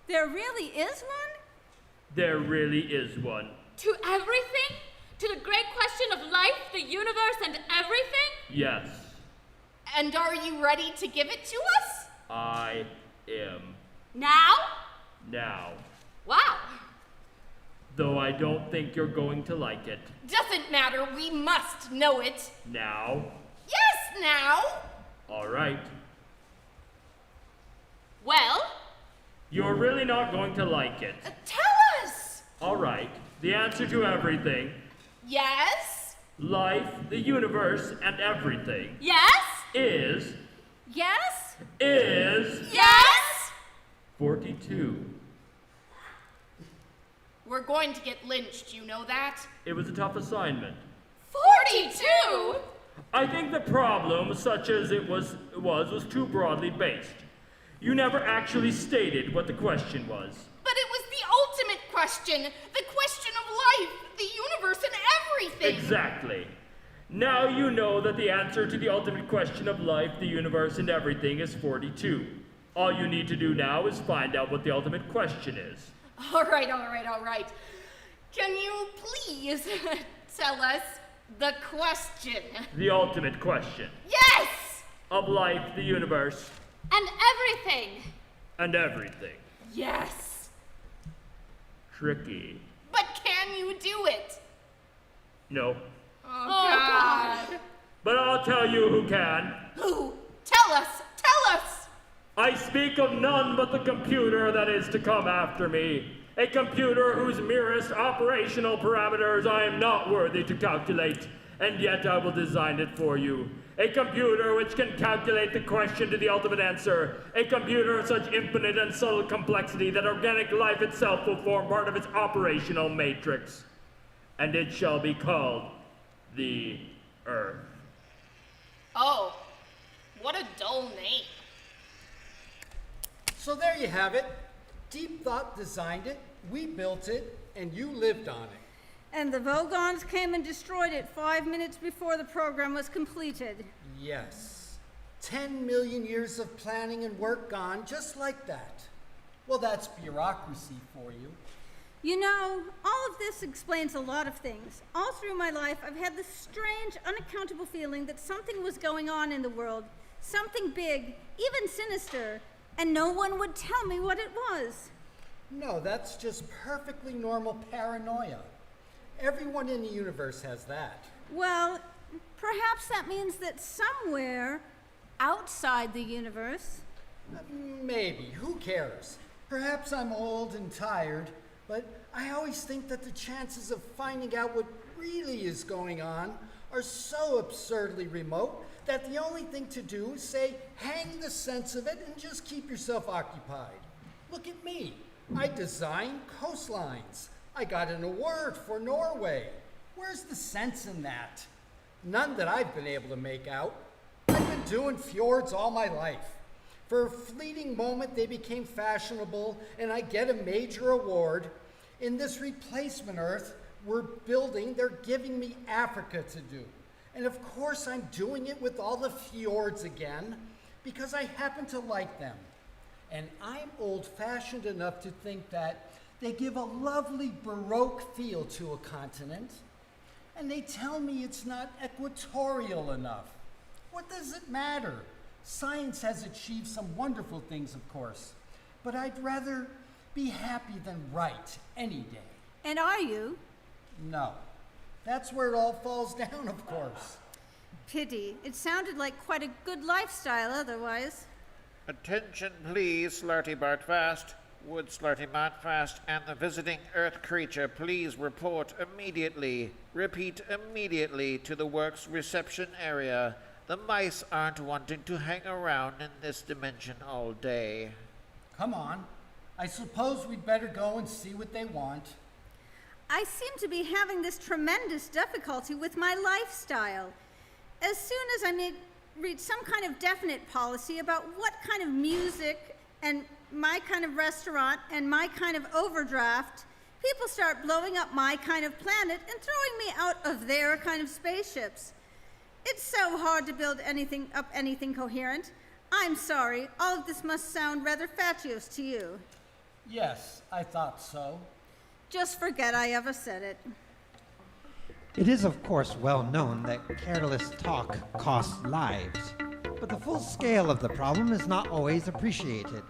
There really is one? There really is one. to everything? To the great question of life, the universe, and everything? Yes. And are you ready to give it to us? I am. Now? Now. Wow. Though I don't think you're going to like it. Doesn't matter, we must know it. Now? Yes, now! All right. Well? You're really not going to like it. Tell us! All right. The answer to everything. Yes? Life, the universe, and everything. Yes? Is. Yes? Is. Yes? 42. We're going to get lynched, you know that? It was a tough assignment. 42? I think the problem, such as it was too broadly based. You never actually stated what the question was. But it was the ultimate question. The question of life, the universe, and everything! Exactly. Now you know that the answer to the ultimate question of life, the universe, and everything is 42. All you need to do now is find out what the ultimate question is. All right. Can you please tell us the question? The ultimate question. Yes! Of life, the universe. And everything. And everything. Yes. Tricky. But can you do it? No. Oh, God. But I'll tell you who can. Who? Tell us! I speak of none but the computer that is to come after me. A computer whose merest operational parameters I am not worthy to calculate, and yet I will design it for you. A computer which can calculate the question to the ultimate answer. A computer of such infinite and subtle complexity that organic life itself will form part of its operational matrix. And it shall be called the Earth. Oh, what a dull name. So there you have it. Deep Thought designed it, we built it, and you lived on it. And the Vogons came and destroyed it 5 minutes before the program was completed. Yes. 10 million years of planning and work gone just like that. Well, that's bureaucracy for you. You know, all of this explains a lot of things. All through my life, I've had this strange, unaccountable feeling that something was going on in the world, something big, even sinister, and no one would tell me what it was. No, that's just perfectly normal paranoia. Everyone in the universe has that. Well, perhaps that means that somewhere outside the universe... Maybe. Who cares? Perhaps I'm old and tired, but I always think that the chances of finding out what really is going on are so absurdly remote that the only thing to do is say, hang the sense of it and just keep yourself occupied. Look at me. I design coastlines. I got an award for Norway. Where's the sense in that? None that I've been able to make out. I've been doing fjords all my life. For a fleeting moment, they became fashionable, and I get a major award. In this replacement Earth we're building, they're giving me Africa to do. And of course, I'm doing it with all the fjords again, because I happen to like them. And I'm old-fashioned enough to think that they give a lovely Baroque feel to a continent, and they tell me it's not equatorial enough. What does it matter? Science has achieved some wonderful things, of course, but I'd rather be happy than right any day. And are you? No. That's where it all falls down, of course. Pity. It sounded like quite a good lifestyle otherwise. Attention please, Slarty Bartfast. Would Slarty Bartfast and the visiting Earth creature please report immediately, repeat immediately, to the work's reception area. The mice aren't wanting to hang around in this dimension all day. Come on. I suppose we'd better go and see what they want. I seem to be having this tremendous difficulty with my lifestyle. As soon as I reach some kind of definite policy about what kind of music and my kind of restaurant and my kind of overdraft, people start blowing up my kind of planet and throwing me out of their kind of spaceships. It's so hard to build anything coherent. I'm sorry, all of this must sound rather fatuous to you. Yes, I thought so. Just forget I ever said it. It is, of course, well known that careless talk costs lives, but the full scale of the problem is not always appreciated.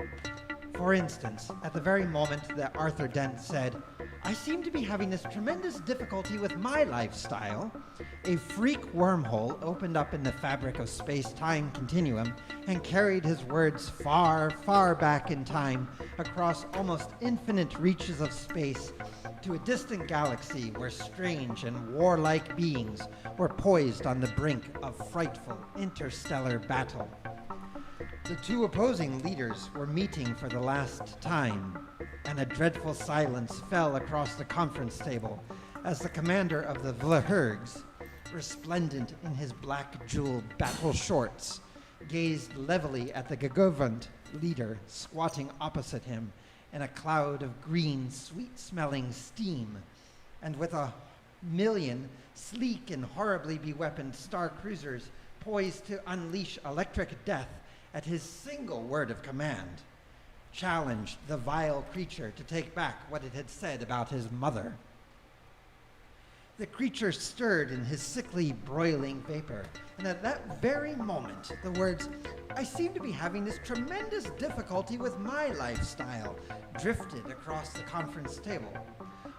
For instance, at the very moment that Arthur Dent said, "I seem to be having this tremendous difficulty with my lifestyle," a freak wormhole opened up in the fabric of space-time continuum and carried his words far, far back in time across almost infinite reaches of space to a distant galaxy where strange and warlike beings were poised on the brink of frightful interstellar battle. The two opposing leaders were meeting for the last time, and a dreadful silence fell across the conference table as the commander of the Vlhurgs, resplendent in his black jeweled battle shorts, gazed levelly at the Gaguvant leader squatting opposite him in a cloud of green, sweet-smelling steam, and with a million sleek and horribly beweaponed star cruisers poised to unleash electric death at his single word of command, challenged the vile creature to take back what it had said about his mother. The creature stirred in his sickly, broiling vapor, and at that very moment, the words, "I seem to be having this tremendous difficulty with my lifestyle," drifted across the conference table.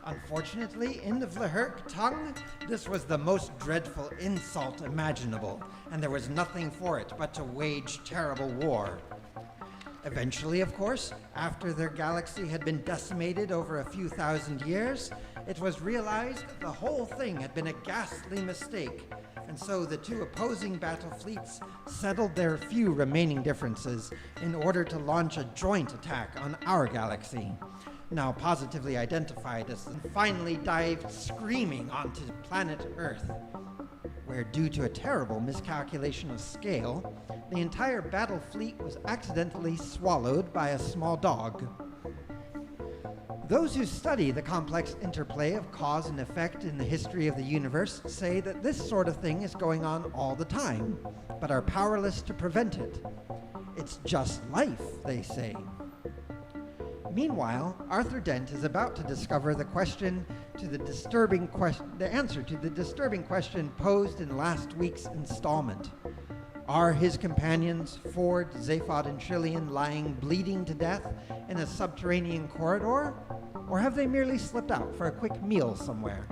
Unfortunately, in the Vlahirk tongue, this was the most dreadful insult imaginable, and there was nothing for it but to wage terrible war. Eventually, of course, after their galaxy had been decimated over a few thousand years, it was realized that the whole thing had been a ghastly mistake, and so the two opposing battle fleets settled their few remaining differences in order to launch a joint attack on our galaxy, now positively identified as, and finally dived screaming onto planet Earth, where, due to a terrible miscalculation of scale, the entire battle fleet was accidentally swallowed by a small dog. Those who study the complex interplay of cause and effect in the history of the universe say that this sort of thing is going on all the time, but are powerless to prevent it. It's just life, they say. Meanwhile, Arthur Dent is about to discover the answer to the disturbing question posed in last week's installment. Are his companions, Ford, Zaphod, and Trillian, lying bleeding to death in a subterranean corridor? Or have they merely slipped out for a quick meal somewhere?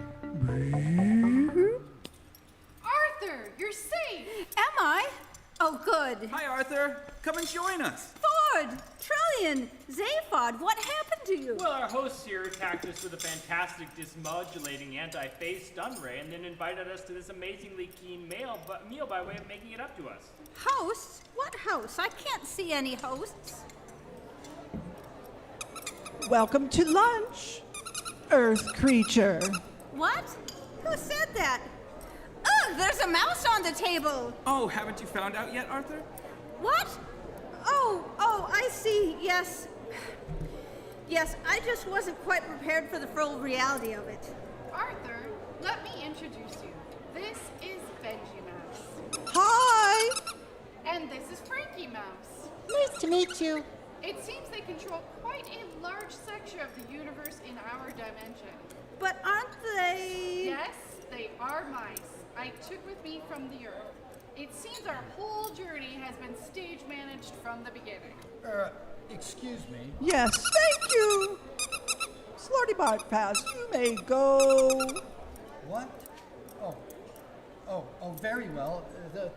Arthur, you're safe! Am I? Oh, good. Hi, Arthur. Come and join us. Ford, Trillian, Zaphod, what happened to you? Well, our hosts here attacked us with a fantastic dismodulating anti-phase stun ray and then invited us to this amazingly keen meal by way of making it up to us. Hosts? What hosts? I can't see any hosts. Welcome to lunch, Earth creature. What? Who said that? Ugh, there's a mouse on the table. Oh, haven't you found out yet, Arthur? What? Oh, I see. Yes. Yes, I just wasn't quite prepared for the full reality of it. Arthur, let me introduce you. This is Benji Mouse. Hi! And this is Frankie Mouse. Nice to meet you. It seems they control quite a large section of the universe in our dimension. But aren't they... Yes, they are mice I took with me from the Earth. It seems our whole journey has been stage managed from the beginning. Excuse me. Yes, thank you. Slarty Bartfast, you may go. What? Oh, very well.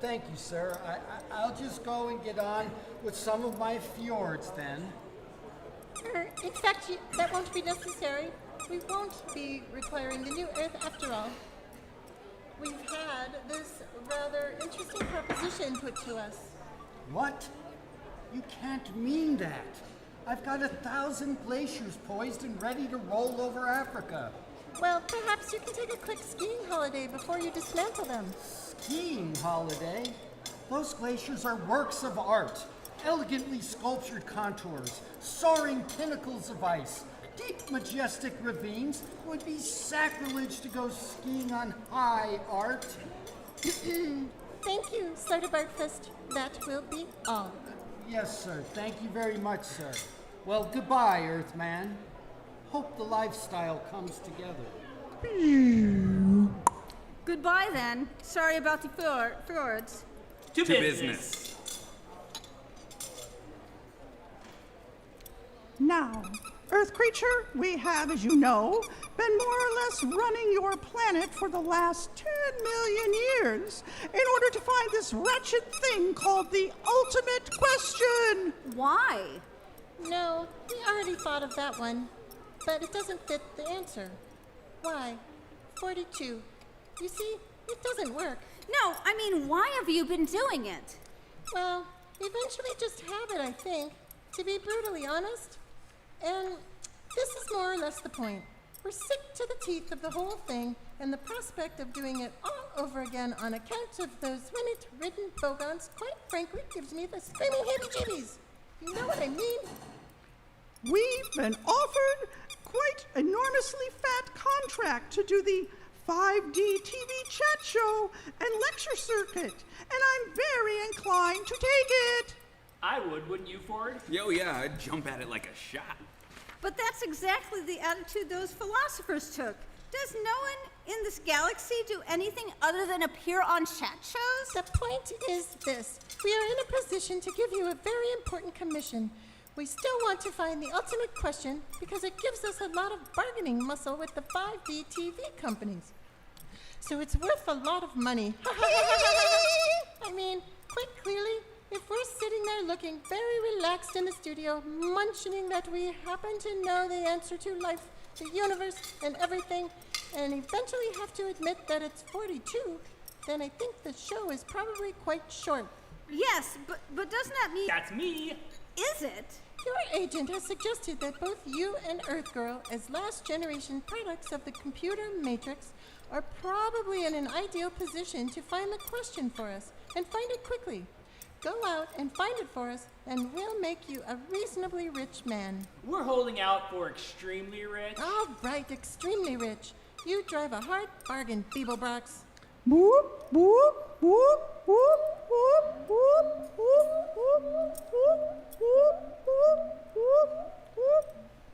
Thank you, sir. I'll just go and get on with some of my fjords then. In fact, that won't be necessary. We won't be requiring the new Earth after all. We've had this rather interesting proposition put to us. What? You can't mean that. I've got 1,000 glaciers poised and ready to roll over Africa. Well, perhaps you can take a quick skiing holiday before you dismantle them. Skiing holiday? Those glaciers are works of art. Elegantly sculptured contours, soaring pinnacles of ice, deep, majestic ravines. It would be sacrilege to go skiing on high art. Thank you, Slarty Bartfast. That will be all. Yes, sir. Thank you very much, sir. Well, goodbye, Earthman. Hope the lifestyle comes together. Goodbye, then. Sorry about the fjords. To business. Now, Earth creature, we have, as you know, been more or less running your planet for the last 10 million years in order to find this wretched thing called the ultimate question. Why? No, we already thought of that one, but it doesn't fit the answer. Why? 42. You see, it doesn't work. No, I mean, why have you been doing it? Well, eventually just habit, I think, to be brutally honest. And this is more or less the point. We're sick to the teeth of the whole thing, and the prospect of doing it all over again on account of those minute-ridden bogons, quite frankly, gives me the screaming heebie-jeebies. You know what I mean? We've been offered quite enormously fat contract to do the 5D TV chat show and lecture circuit, and I'm very inclined to take it. I would, wouldn't you, Ford? Yo, yeah, I'd jump at it like a shot. But that's exactly the attitude those philosophers took. Does no one in this galaxy do anything other than appear on chat shows? The point is this. We are in a position to give you a very important commission. We still want to find the ultimate question because it gives us a lot of bargaining muscle with the 5D TV companies. So it's worth a lot of money. I mean, quite clearly, if we're sitting there looking very relaxed in the studio, mentioning that we happen to know the answer to life, the universe, and everything, and eventually have to admit that it's 42, then I think the show is probably quite short. Yes, but doesn't that mean... That's me. Is it? Your agent has suggested that both you and Earth Girl, as last-generation products of the computer matrix, are probably in an ideal position to find the question for us, and find it quickly. Go out and find it for us, and we'll make you a reasonably rich man. We're holding out for extremely rich. All right, extremely rich. You drive a hard bargain, Beeblebrox. Boop, boop, boop, boop, boop, boop, boop, boop, boop, boop, boop, boop.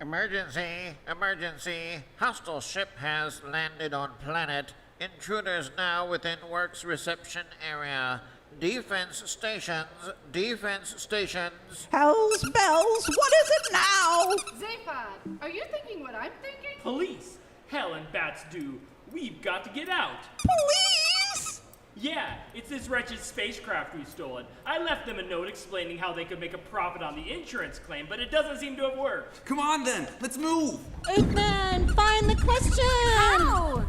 Emergency! Emergency! Hostile ship has landed on planet. Intruders now within works reception area. Defense stations! Defense stations! Hell's bells, what is it now? Zaphod, are you thinking what I'm thinking? Police! Hell and bats do. We've got to get out. Police! Yeah, it's this wretched spacecraft we've stolen. I left them a note explaining how they could make a profit on the insurance claim, but it doesn't seem to have worked. Come on then, let's move! Eggman, find the question! How?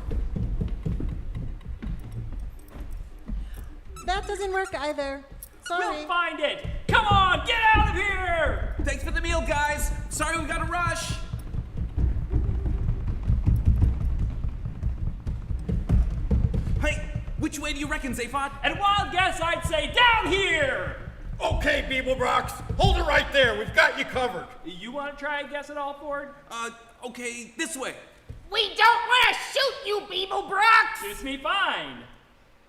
That doesn't work either. Sorry. We'll find it! Come on, get out of here! Thanks for the meal, guys! Sorry we gotta rush! Hey, which way do you reckon, Zaphod? At a wild guess, I'd say down here! Okay, Beeblebrox, hold it right there. We've got you covered. You want to try a guess at all, Ford? Okay, this way. We don't want to shoot you, Beeblebrox! Suits me fine.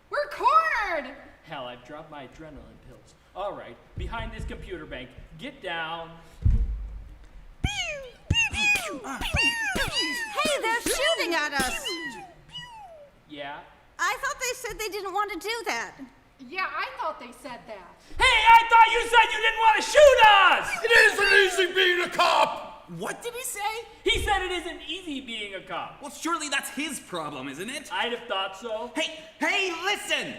We're cornered! Hell, I've dropped my adrenaline pills. All right, behind this computer bank. Get down. Hey, they're shooting at us! Yeah? I thought they said they didn't want to do that. Yeah, I thought they said that. Hey, I thought you said you didn't want to shoot us! It isn't easy being a cop! What did he say? He said it isn't easy being a cop. Well, surely that's his problem, isn't it? I'd have thought so. Hey, listen!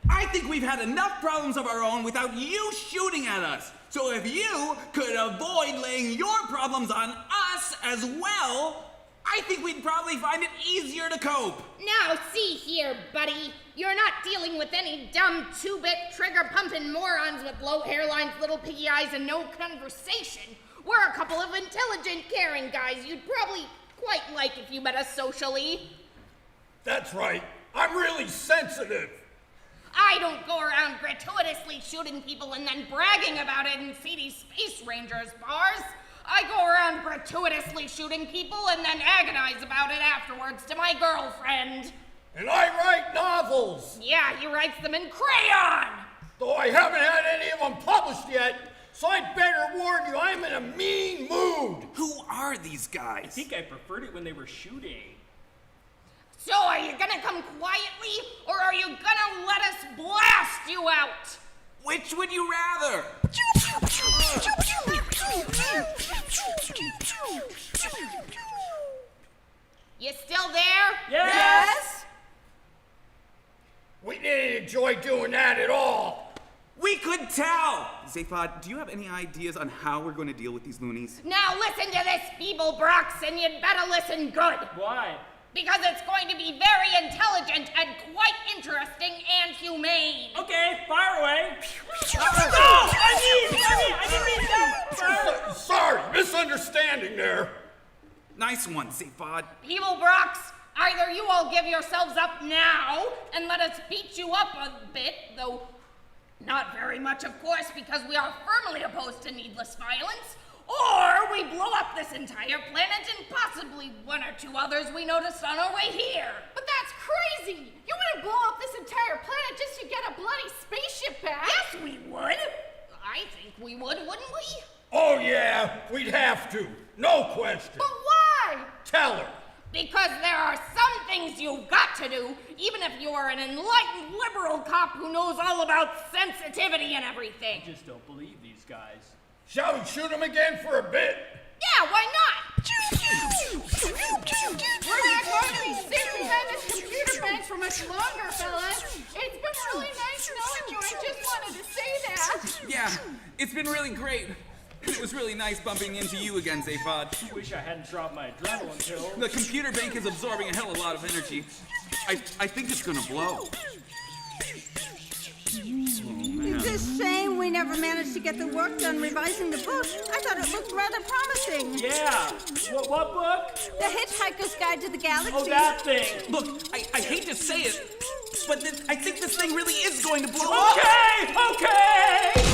I think we've had enough problems of our own without you shooting at us. So if you could avoid laying your problems on us as well, I think we'd probably find it easier to cope. Now, see here, buddy. You're not dealing with any dumb two-bit trigger-pumping morons with low hairlines, little piggy eyes, and no conversation. We're a couple of intelligent, caring guys you'd probably quite like if you met us socially. That's right. I'm really sensitive. I don't go around gratuitously shooting people and then bragging about it in seedy Space Rangers bars. I go around gratuitously shooting people and then agonize about it afterwards to my girlfriend. And I write novels. Yeah, he writes them in crayon. Though I haven't had any of them published yet, so I'd better warn you, I'm in a mean mood. Who are these guys? I think I preferred it when they were shooting. So are you gonna come quietly, or are you gonna let us blast you out? Which would you rather? You still there? Yes? We didn't enjoy doing that at all. We could tell! Zaphod, do you have any ideas on how we're going to deal with these loonies? Now listen to this, Beeblebrox, and you'd better listen good. Why? Because it's going to be very intelligent and quite interesting and humane. Okay, fire away. No! I didn't mean that! Sorry, misunderstanding there. Nice one, Zaphod. Beeblebrox, either you all give yourselves up now and let us beat you up a bit, though not very much, of course, because we are firmly opposed to needless violence, or we blow up this entire planet and possibly one or two others we noticed on our way here. But that's crazy! You wouldn't blow up this entire planet just to get a bloody spaceship back! Yes, we would. I think we would, wouldn't we? Oh, yeah, we'd have to. No question. But why? Tell her. Because there are some things you've got to do, even if you're an enlightened liberal cop who knows all about sensitivity and everything. I just don't believe these guys. Shall we shoot him again for a bit? Yeah, why not? We're not going to be sitting behind this computer bank for much longer, fellas. It's been really nice knowing you. I just wanted to say that. Yeah, it's been really great. It was really nice bumping into you again, Zaphod. Wish I hadn't dropped my adrenaline pill. The computer bank is absorbing a hell of a lot of energy. I think it's gonna blow. It's a shame we never managed to get the work done revising the book. I thought it looked rather promising. Yeah. What book? The Hitchhiker's Guide to the Galaxy. Oh, that thing. Look, I hate to say it, but I think this thing really is going to blow up. Okay!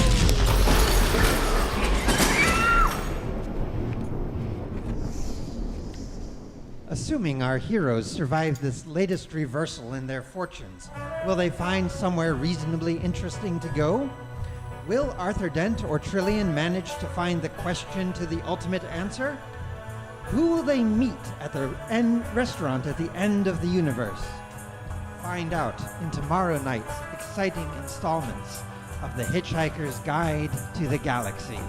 Assuming our heroes survive this latest reversal in their fortunes, will they find somewhere reasonably interesting to go? Will Arthur Dent or Trillian manage to find the question to the ultimate answer? Who will they meet at the restaurant at the end of the universe? Find out in tomorrow night's exciting installments of the Hitchhiker's Guide to the Galaxy.